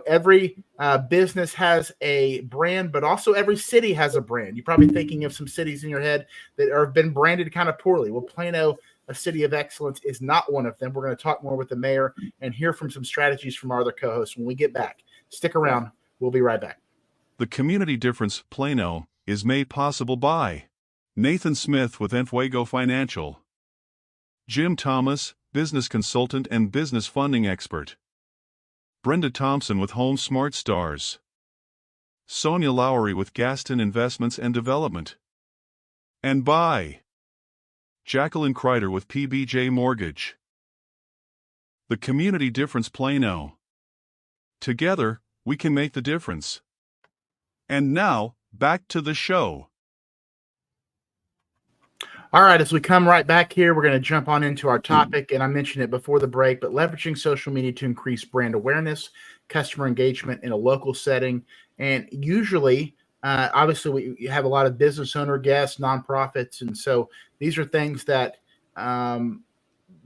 every business has a brand, but also every city has a brand. You're probably thinking of some cities in your head that have been branded kind of poorly. Well, Plano, a city of excellence, is not one of them. We're going to talk more with the mayor and hear from some strategies from our other co-hosts when we get back. Stick around. We'll be right back. The Community Difference Plano is made possible by Nathan Smith with Enfuego Financial, Jim Thomas, business consultant and business funding expert, Brenda Thompson with Home Smart Stars, Sonia Lowry with Gaston Investments and Development, and by Jacqueline Crider with PBJ Mortgage. The Community Difference Plano. Together, we can make the difference. And now, back to the show. All right, as we come right back here, we're going to jump on into our topic, and I mentioned it before the break, but leveraging social media to increase brand awareness, customer engagement in a local setting. And usually, obviously, we have a lot of business owner guests, nonprofits, and so these are things that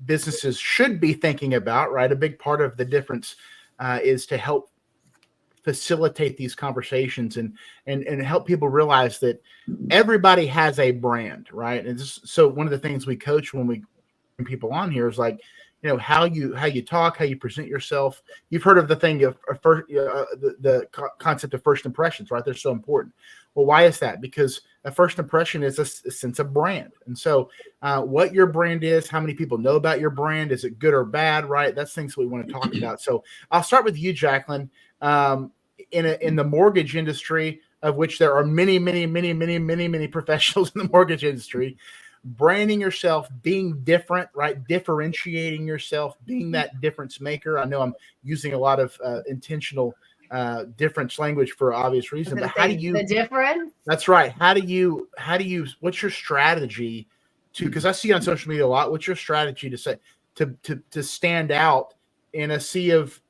businesses should be thinking about, right? A big part of the difference is to help facilitate these conversations and help people realize that everybody has a brand, right? And so one of the things we coach when we bring people on here is like, how you talk, how you present yourself. You've heard of the thing of the concept of first impressions, right? They're so important. Well, why is that? Because a first impression is a sense of brand. And so what your brand is, how many people know about your brand, is it good or bad, right? That's things we want to talk about. So I'll start with you, Jacqueline. In the mortgage industry, of which there are many professionals in the mortgage industry, branding yourself, being different, right? Differentiating yourself, being that difference maker. I know I'm using a lot of intentional difference language for obvious reasons, but how do you the difference? That's right. How do you what's your strategy because I see on social media a lot, what's your strategy to say to stand out in a sea of,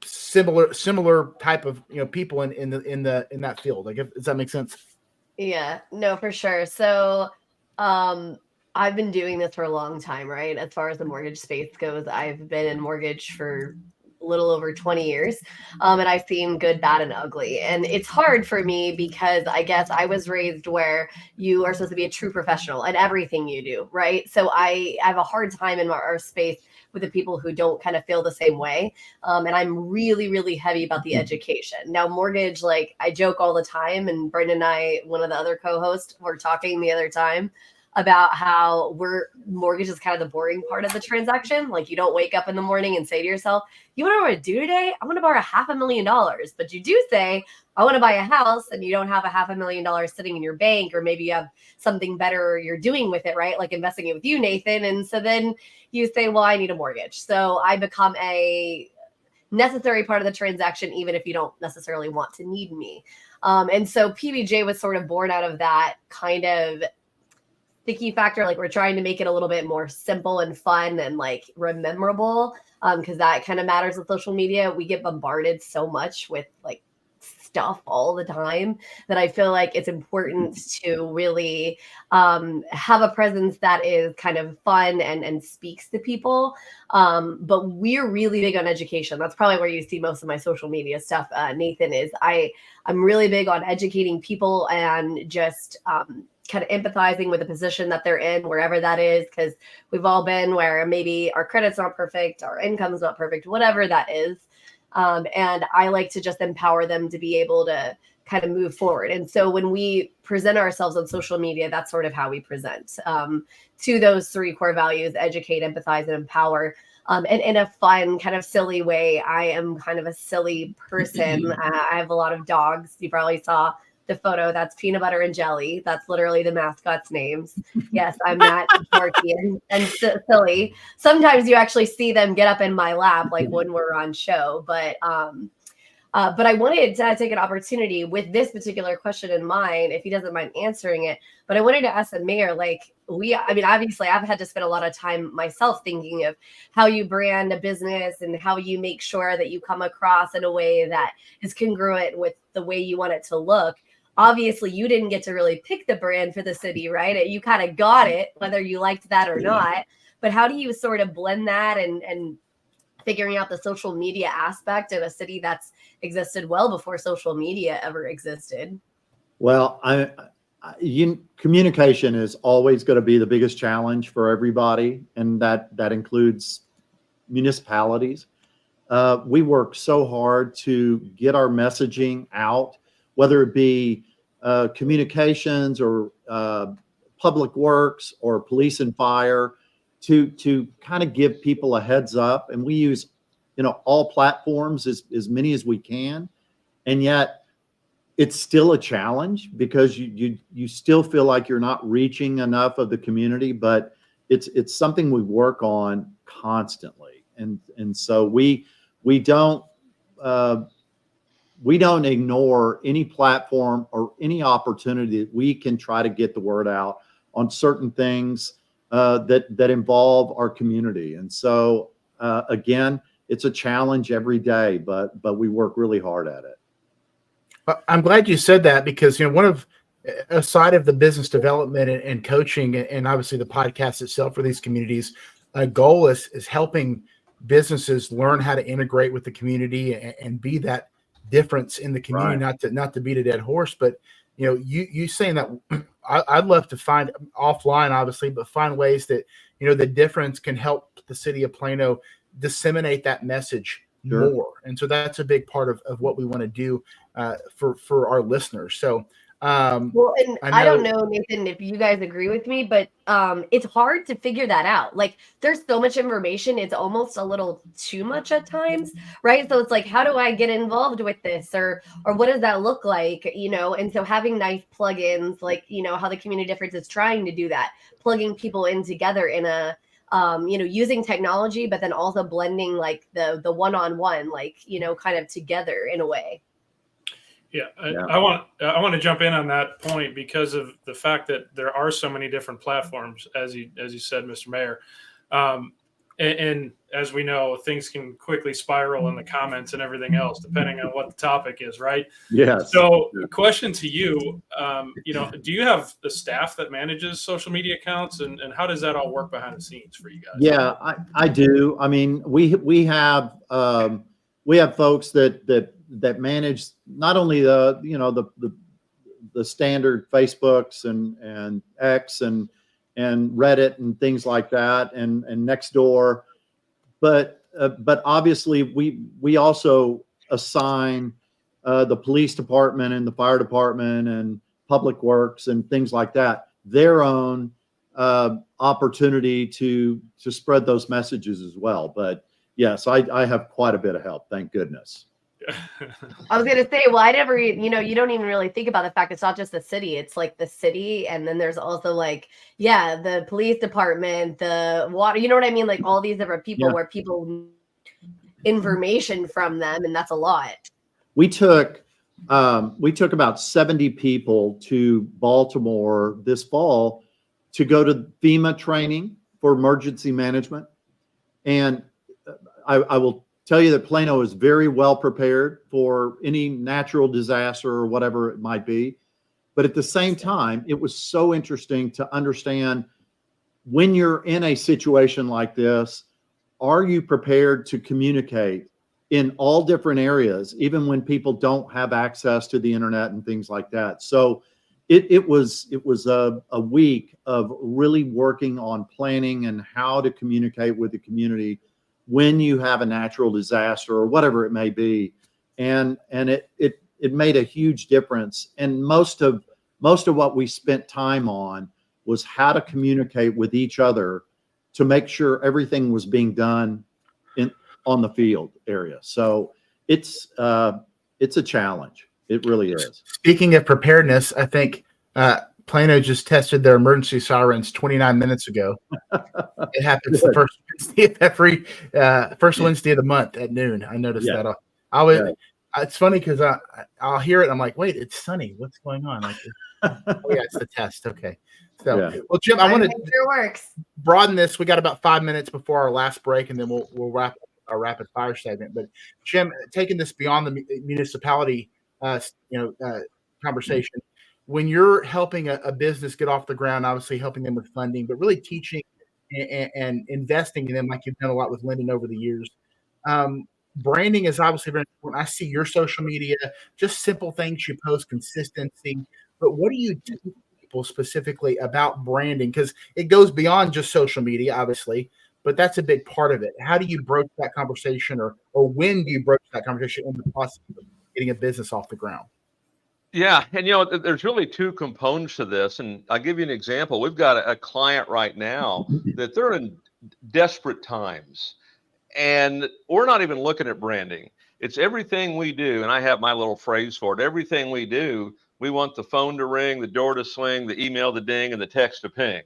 similar type of people in that field? Like, does that make sense? Yeah, no, for sure. So I've been doing this for a long time, right? As far as the mortgage space goes, I've been in mortgage for a little over 20 years. And I've seen good, bad, and ugly. And it's hard for me because I guess I was raised where you are supposed to be a true professional in everything you do, right? So I have a hard time in our space with the people who don't kind of feel the same way. And I'm really, really heavy about the education. Now, mortgage, like I joke all the time, and Brendan and I, one of the other co-hosts, were talking the other time about how mortgage is kind of the boring part of the transaction. Like, you don't wake up in the morning and say to yourself, you want to know what to do today? I want to borrow $500,000. But you do say, I want to buy a house, and you don't have $500,000 sitting in your bank, or maybe you have something better you're doing with it, right? Like investing it with you, Nathan. And so then you say, well, I need a mortgage. So I become a necessary part of the transaction, even if you don't necessarily want to need me. And so PBJ was sort of born out of that kind of sticky factor. Like, we're trying to make it a little bit more simple and fun and like rememberable, because that kind of matters with social media. We get bombarded so much with like stuff all the time that I feel like it's important to really have a presence that is kind of fun and speaks to people. But we're really big on education. That's probably where you see most of my social media stuff, Nathan, is I'm really big on educating people and just kind of empathizing with the position that they're in, wherever that is, because we've all been where maybe our credit's not perfect, our income's not perfect, whatever that is. And I like to just empower them to be able to kind of move forward. And so when we present ourselves on social media, that's sort of how we present to those three core values: educate, empathize, and empower. And in a fun, kind of silly way. I am kind of a silly person. I have a lot of dogs. You probably saw the photo. That's Peanut Butter and Jelly. That's literally the mascots' names. Yes, I'm that dorky and silly. Sometimes you actually see them get up in my lap, like when we're on show. But I wanted to take an opportunity with this particular question in mind, if he doesn't mind answering it. But I wanted to ask the mayor, like, obviously I've had to spend a lot of time myself thinking of how you brand a business and how you make sure that you come across in a way that is congruent with the way you want it to look. Obviously, you didn't get to really pick the brand for the city, right? You kind of got it, whether you liked that or not. But how do you sort of blend that and figuring out the social media aspect of a city that's existed well before social media ever existed? Well, communication is always going to be the biggest challenge for everybody, and that includes municipalities. We work so hard to get our messaging out, whether it be communications or public works or police and fire, to kind of give people a heads up. And we use, all platforms, as many as we can. And yet it's still a challenge because you still feel like you're not reaching enough of the community, but it's something we work on constantly. And so we don't ignore any platform or any opportunity that we can try to get the word out on certain things that involve our community. And so again, it's a challenge every day, but we work really hard at it. I'm glad you said that, because one of aside of the business development and coaching and obviously the podcast itself for these communities, a goal is helping businesses learn how to integrate with the community and be that difference in the community. Right. Not to beat a dead horse, but you saying that, I'd love to find offline, obviously, but find ways that the difference can help the city of Plano disseminate that message more. And so that's a big part of what we want to do for our listeners. So well, and I don't know, Nathan, if you guys agree with me, but it's hard to figure that out. Like, there's so much information, it's almost a little too much at times, right? So it's like, how do I get involved with this, or what does that look like? And so having nice plugins, like how the Community Difference is trying to do that, plugging people in together in a using technology, but then also blending like the one-on-one, like kind of together in a way. Yeah, I want to jump in on that point because of the fact that there are so many different platforms, as you said, Mr. Mayor, and as we know, things can quickly spiral in the comments and everything else, depending on what the topic is, right? Yes. So, question to you, do you have the staff that manages social media accounts, and how does that all work behind the scenes for you guys? Yeah, I do. I mean, we have folks that manage not only the standard Facebooks and X and Reddit and things like that and Nextdoor, but obviously we also assign the police department and the fire department and public works and things like that their own opportunity to spread those messages as well. But yes, I have quite a bit of help, thank goodness. I was going to say, well, I never, you don't even really think about the fact it's not just the city. It's like the city. And then there's also like, the police department, the water, you know what I mean? Like all these different people where people need information from them. And that's a lot. We took about 70 people to Baltimore this fall to go to FEMA training for emergency management. And I will tell you that Plano is very well prepared for any natural disaster or whatever it might be. But at the same time, it was so interesting to understand, when you're in a situation like this, are you prepared to communicate in all different areas, even when people don't have access to the internet and things like that? So it was a week of really working on planning and how to communicate with the community when you have a natural disaster or whatever it may be. And it made a huge difference. And most of what we spent time on was how to communicate with each other to make sure everything was being done on the field area. So it's a challenge. It really is. Speaking of preparedness, I think Plano just tested their emergency sirens 29 minutes ago. It happens the first Wednesday of first Wednesday of the month at noon. I noticed that. It's funny because I'll hear it. And I'm like, wait, it's sunny. What's going on? Like, oh yeah, it's the test. Okay. So, well, Jim, I want to broaden this. We got about 5 minutes before our last break, and then we'll wrap our rapid fire segment. But Jim, taking this beyond the municipality, conversation, when you're helping a business get off the ground, obviously helping them with funding, but really teaching and investing in them, like you've done a lot with Lyndon over the years. Branding is obviously very important. I see your social media, just simple things you post, consistency. But what do you do people specifically about branding? Because it goes beyond just social media, obviously, but that's a big part of it. How do you broach that conversation, or when do you broach that conversation in the process of getting a business off the ground? Yeah, and there's really two components to this, and I'll give you an example. We've got a client right now that they're in desperate times, and we're not even looking at branding. It's everything we do, and I have my little phrase for it. Everything we do, we want the phone to ring, the door to swing, the email to ding, and the text to ping.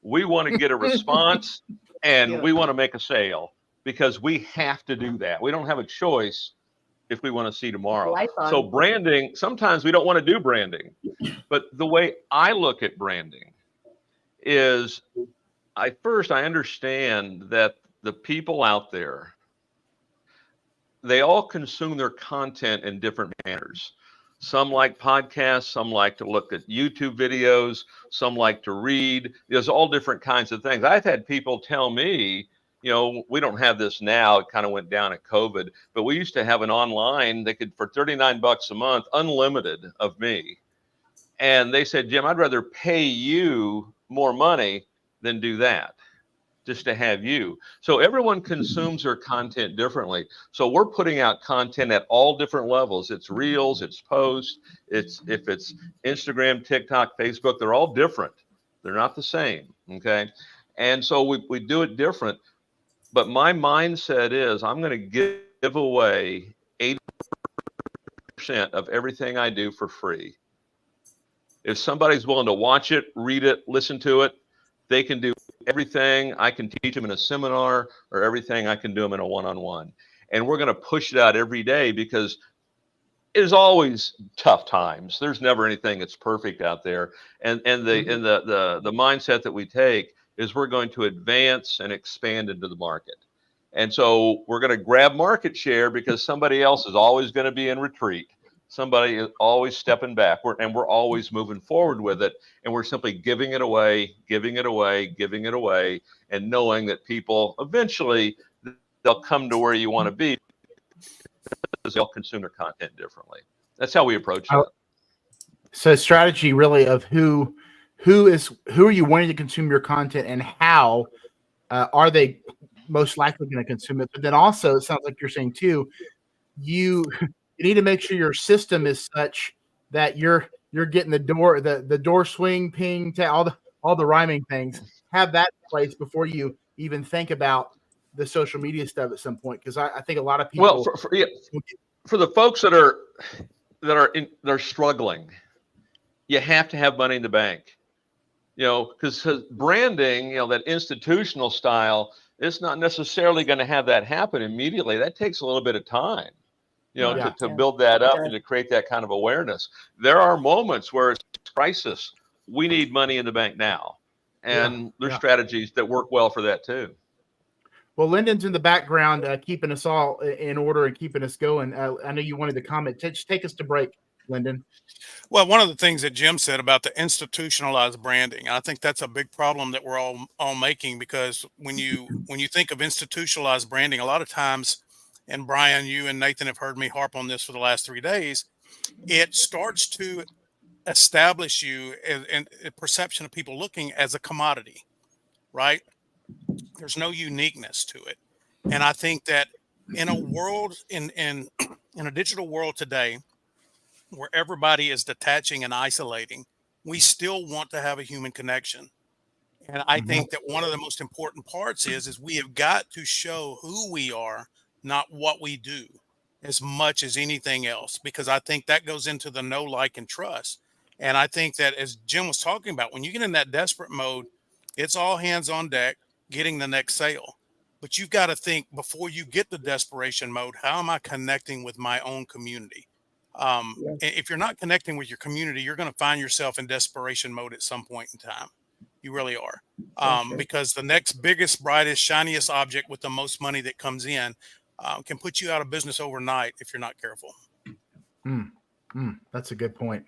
We want to get a response, and we want to make a sale, because we have to do that. We don't have a choice if we want to see tomorrow. So branding, sometimes we don't want to do branding, but the way I look at branding is I understand that the people out there, they all consume their content in different manners. Some like podcasts, some like to look at YouTube videos, some like to read. There's all different kinds of things. I've had people tell me, we don't have this now. It kind of went down at COVID, but we used to have an online, they could, for $39 a month, unlimited of me. And they said, Jim, I'd rather pay you more money than do that, just to have you. So everyone consumes their content differently. So we're putting out content at all different levels. It's reels, it's posts, if it's Instagram, TikTok, Facebook, they're all different. They're not the same. Okay. And so we do it different. But my mindset is I'm going to give away 80% of everything I do for free. If somebody's willing to watch it, read it, listen to it, they can do everything I can teach them in a seminar, or everything I can do them in a one-on-one. And we're going to push it out every day, because there's always tough times. There's never anything that's perfect out there. And the mindset that we take is we're going to advance and expand into the market. And so we're going to grab market share, because somebody else is always going to be in retreat. Somebody is always stepping back, and we're always moving forward with it. And we're simply giving it away, and knowing that people eventually, they'll come to where you want to be, because they'll consume their content differently. That's how we approach it. So strategy really of who are you wanting to consume your content, and how are they most likely going to consume it? But then also, it sounds like you're saying too, you need to make sure your system is such that you're getting the door swing, ping, all the rhyming things. Have that in place before you even think about the social media stuff at some point, because I think a lot of people. Well, for the folks that are struggling, you have to have money in the bank. Because branding, that institutional style, it's not necessarily going to have that happen immediately. That takes a little bit of time, to build that up and to create that kind of awareness. There are moments where it's crisis. We need money in the bank now. And there's strategies that work well for that too. Well, Lyndon's in the background, keeping us all in order and keeping us going. I know you wanted to comment. Just take us to break, Lyndon. Well, one of the things that Jim said about the institutionalized branding, I think that's a big problem that we're all making, because when you think of institutionalized branding, a lot of times, and Brian, you and Nathan have heard me harp on this for the last 3 days, it starts to establish you in a perception of people looking as a commodity, right? There's no uniqueness to it. And I think that in a world, in a digital world today, where everybody is detaching and isolating, we still want to have a human connection. And I think that one of the most important parts is we have got to show who we are, not what we do. as much as anything else, because I think that goes into the know, like, and trust. And I think that, as Jim was talking about, when you get in that desperate mode, it's all hands on deck getting the next sale. But you've got to think, before you get the desperation mode, how am I connecting with my own community? If you're not connecting with your community, you're going to find yourself in desperation mode at some point in time. You really are. Because the next biggest, brightest, shiniest object with the most money that comes in can put you out of business overnight if you're not careful. That's a good point.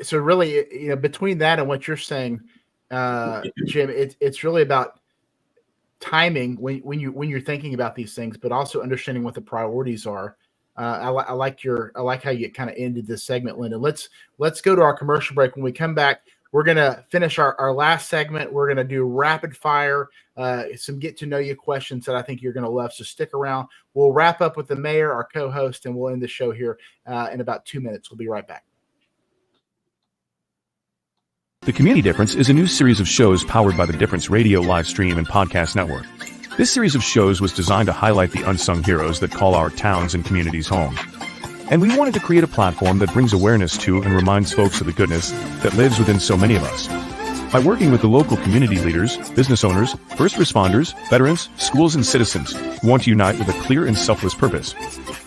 So really, between that and what you're saying, Jim, it's really about timing when you're thinking about these things, but also understanding what the priorities are. I like how you kind of ended this segment, Linda. Let's go to our commercial break. When we come back, we're going to finish our last segment. We're going to do rapid fire, some get to know you questions that I think you're going to love. So stick around. We'll wrap up with the mayor, our co-host, and we'll end the show here in about 2 minutes. We'll be right back. The Community Difference is a new series of shows powered by the Difference Radio live stream and podcast network. This series of shows was designed to highlight the unsung heroes that call our towns and communities home. And we wanted to create a platform that brings awareness to and reminds folks of the goodness that lives within so many of us. By working with the local community leaders, business owners, first responders, veterans, schools, and citizens who want to unite with a clear and selfless purpose,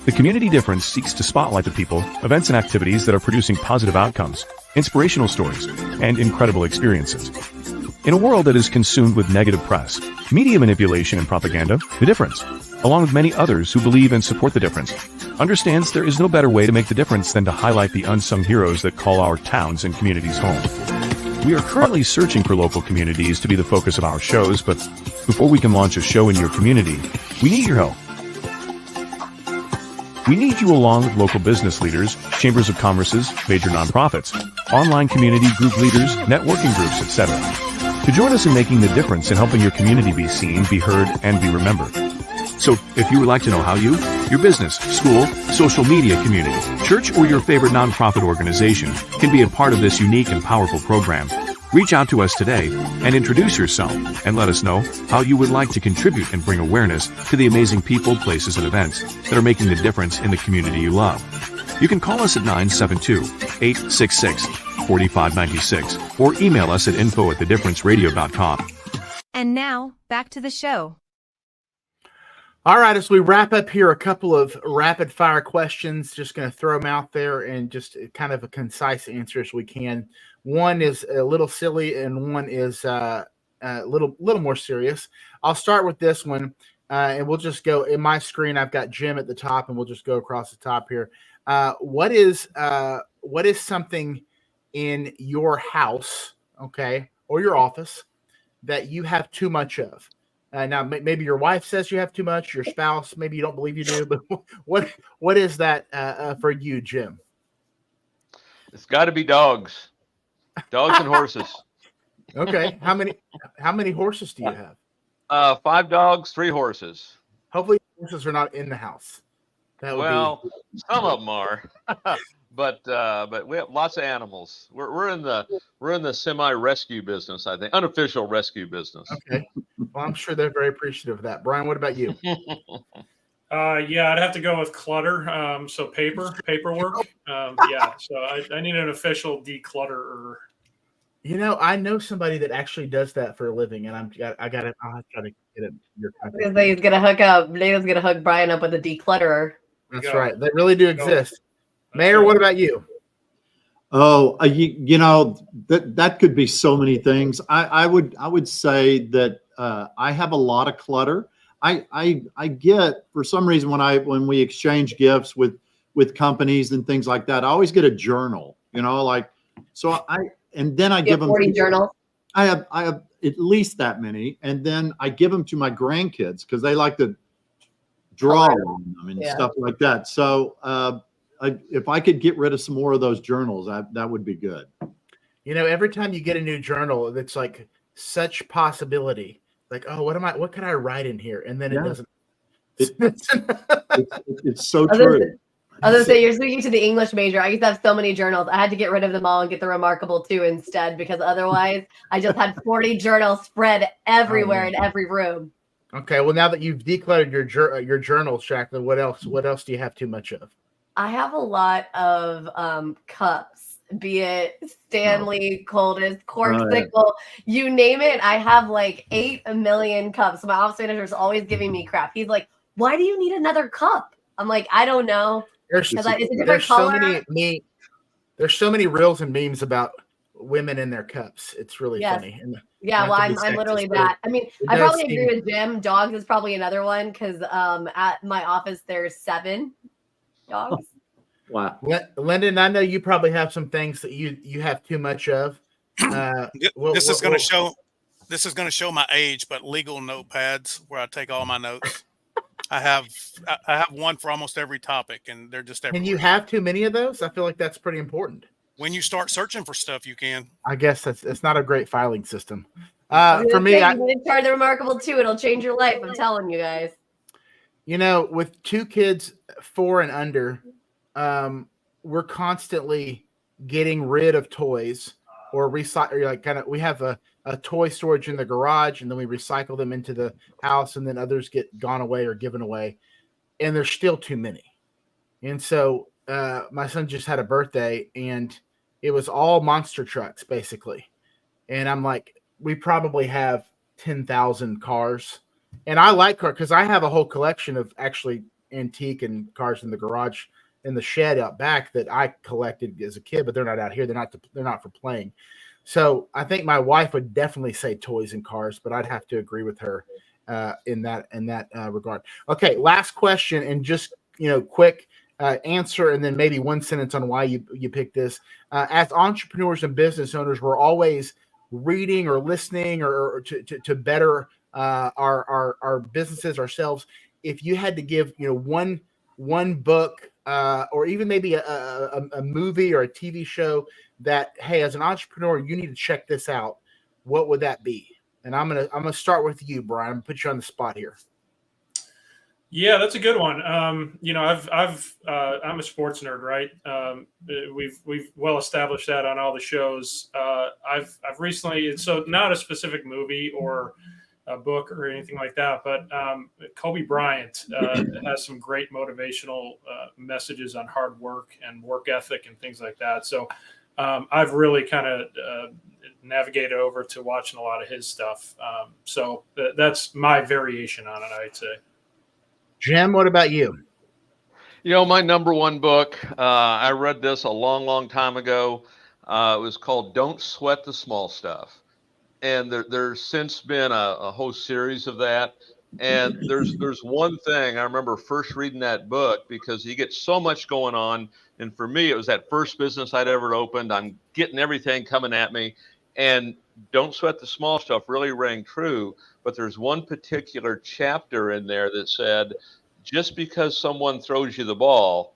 the Community Difference seeks to spotlight the people, events, and activities that are producing positive outcomes, inspirational stories, and incredible experiences. In a world that is consumed with negative press, media manipulation, and propaganda, The Difference, along with many others who believe and support The Difference, understands there is no better way to make the difference than to highlight the unsung heroes that call our towns and communities home. We are currently searching for local communities to be the focus of our shows, but before we can launch a show in your community, we need your help. We need you, along with local business leaders, chambers of commerces, major nonprofits, online community group leaders, networking groups, etc., to join us in making the difference in helping your community be seen, be heard, and be remembered. So, if you would like to know how you, your business, school, social media community, church, or your favorite nonprofit organization can be a part of this unique and powerful program, reach out to us today and introduce yourself and let us know how you would like to contribute and bring awareness to the amazing people, places, and events that are making the difference in the community you love. You can call us at 972-866-4596 or email us at info@thedifferenceradio.com. And now, back to the show. All right, as we wrap up here, a couple of rapid fire questions. Just going to throw them out there and just kind of a concise answer as we can. One is a little silly and one is a little more serious. I'll start with this one, and we'll just go in my screen. I've got Jim at the top, and we'll just go across the top here. What is something in your house, okay, or your office that you have too much of? Now, maybe your wife says you have too much. Your spouse, maybe you don't believe you do. But what is that for you, Jim? It's got to be dogs and horses. Okay, how many horses do you have? 5 dogs, 3 horses. Hopefully, horses are not in the house. Some of them are, but we have lots of animals. We're in the semi-rescue business, I think, unofficial rescue business. Okay, well, I'm sure they're very appreciative of that. Brian, what about you? Yeah, I'd have to go with clutter. So paperwork. Yeah, so I need an official declutterer. I know somebody that actually does that for a living, and I'll try to get it. He's gonna hook up. Nathan's gonna hook Brian up with a declutterer. That's right. They really do exist. Mayor, what about you? Oh, that could be so many things. I would say that I have a lot of clutter. I get, for some reason, when we exchange gifts with companies and things like that, I always get a journal. And then I give them 40 journals. I have at least that many, and then I give them to my grandkids because they like to draw on them and stuff like that. So if I could get rid of some more of those journals, that would be good. Every time you get a new journal, it's like such possibility. Like, oh, what can I write in here? And then it doesn't. It's so true. I was going to say, you're speaking to the English major. I used to have so many journals. I had to get rid of them all and get the Remarkable 2 instead, because otherwise I just had 40 journals spread everywhere in every room. Okay. Well, now that you've decluttered your journals, Jacqueline, what else do you have too much of? I have a lot of cups, be it Stanley, Coldest, Corksicle, you name it. I have like 8 million cups. My office manager is always giving me crap. He's like, "Why do you need another cup?" I'm like, "I don't know." It's a different color. There's so many reels and memes about women in their cups. It's really funny. And yeah, well, I'm literally that. I mean, I probably agree with Jim. Dogs is probably another one because at my office there's 7 dogs. Wow. Lyndon, I know you probably have some things that you have too much of. This is going to show my age, but legal notepads where I take all my notes. I have one for almost every topic, and they're just everywhere. Can you have too many of those? I feel like that's pretty important. When you start searching for stuff, you can. I guess it's not a great filing system. For me, you try the Remarkable 2. It'll change your life. I'm telling you guys. You know, with 2 kids 4 and under, we're constantly getting rid of toys or recycle. Like we have a toy storage in the garage, and then we recycle them into the house, and then others get gone away or given away, and there's still too many. And so my son just had a birthday, and it was all monster trucks basically, and I'm like, we probably have 10,000 cars, and I like cars because I have a whole collection of actually antique and cars in the garage in the shed out back that I collected as a kid, but they're not out here. They're not for playing. So I think my wife would definitely say toys and cars, but I'd have to agree with her in that regard. Okay, last question, and just quick answer, and then maybe one sentence on why you picked this. As entrepreneurs and business owners, we're always reading or listening or to better our businesses ourselves. If you had to give one book or even maybe a movie or a TV show that, hey, as an entrepreneur, you need to check this out, what would that be? And I'm gonna start with you, Brian. I'm gonna put you on the spot here. Yeah, that's a good one. I'm a sports nerd, right? We've well established that on all the shows. I've recently, so not a specific movie or a book or anything like that, but Kobe Bryant has some great motivational messages on hard work and work ethic and things like that. So I've really kind of navigated over to watching a lot of his stuff. So that's my variation on it, I'd say. Jim, what about you? My number one book, I read this a long, long time ago. It was called Don't Sweat the Small Stuff. And there's since been a whole series of that. And there's one thing I remember first reading that book, because you get so much going on. And for me, it was that first business I'd ever opened. I'm getting everything coming at me. And Don't Sweat the Small Stuff really rang true. But there's one particular chapter in there that said, just because someone throws you the ball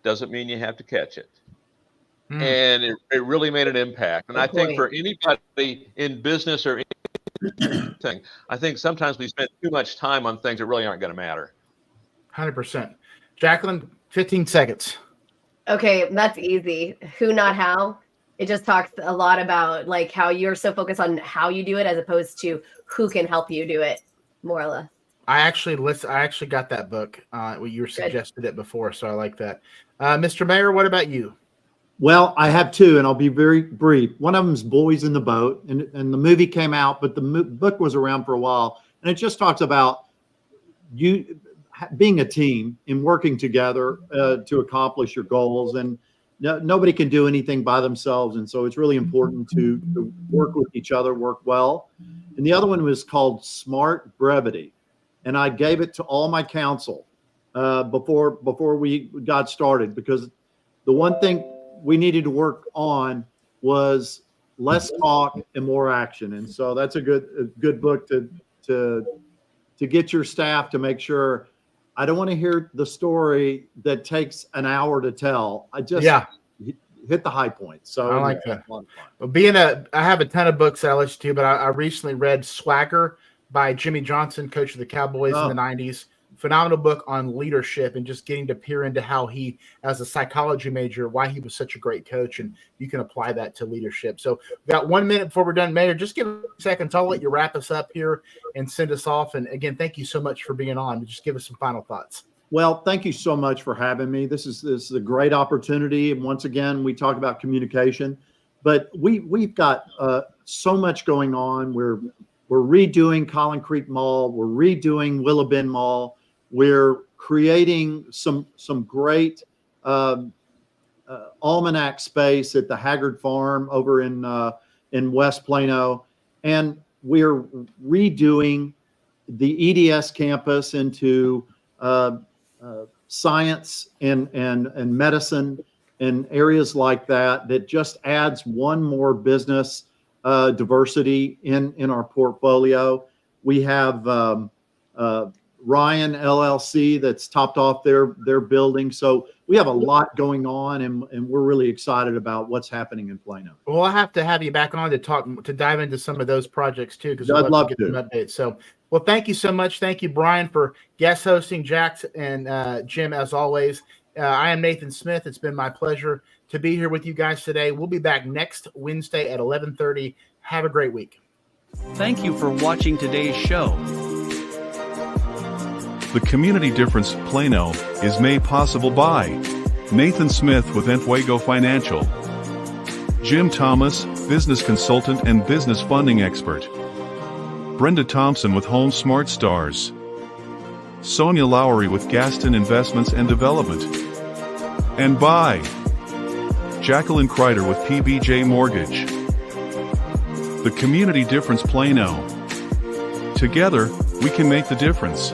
doesn't mean you have to catch it. And it really made an impact. And I think for anybody in business or anything, I think sometimes we spend too much time on things that really aren't going to matter. 100%. Jacqueline, 15 seconds. Okay, that's easy. Who, not how. It just talks a lot about like how you're so focused on how you do it as opposed to who can help you do it, more or less. I actually got that book. You suggested it before, so I like that. Mr. Mayor, what about you? Well, I have 2, and I'll be very brief. One of them is Boys in the Boat, and the movie came out, but the book was around for a while, and it just talks about you being a team and working together to accomplish your goals. And nobody can do anything by themselves, and so it's really important to work with each other, work well. And the other one was called Smart Brevity, and I gave it to all my council before we got started, because the one thing we needed to work on was less talk and more action. And so that's a good book to get your staff to make sure. I don't want to hear the story that takes an hour to tell. I just hit the high points. So I like that. Well, I have a ton of books I listen to, but I recently read Swagger by Jimmy Johnson, coach of the Cowboys in the 90s. phenomenal book on leadership and just getting to peer into how he, as a psychology major, why he was such a great coach, and you can apply that to leadership. So we've got 1 minute before we're done. Mayor, just give a second. I'll let you wrap us up here and send us off. And again, thank you so much for being on. Just give us some final thoughts. Well, thank you so much for having me. This is a great opportunity. And once again, we talk about communication, but we've got so much going on. We're redoing Collin Creek Mall. We're redoing Willow Bend Mall. We're creating some great almanac space at the Haggard Farm over in West Plano, and we're redoing the EDS campus into science and medicine and areas like that just adds one more business diversity in our portfolio. We have Ryan LLC that's topped off their building. So we have a lot going on, and we're really excited about what's happening in Plano. Well, I'll have to have you back on to dive into some of those projects too, because I'd love to get some updates. So, well, thank you so much. Thank you, Brian, for guest hosting, Jax and Jim, as always. I am Nathan Smith. It's been my pleasure to be here with you guys today. We'll be back next Wednesday at 11:30. Have a great week. Thank you for watching today's show. The Community Difference Plano is made possible by Nathan Smith with Enfuego Financial, Jim Thomas, business consultant and business funding expert, Brenda Thompson with Home Smart Stars, Sonia Lowry with Gaston Investments and Development, and by Jacqueline Crider with PBJ Mortgage. The Community Difference Plano. Together, we can make the difference.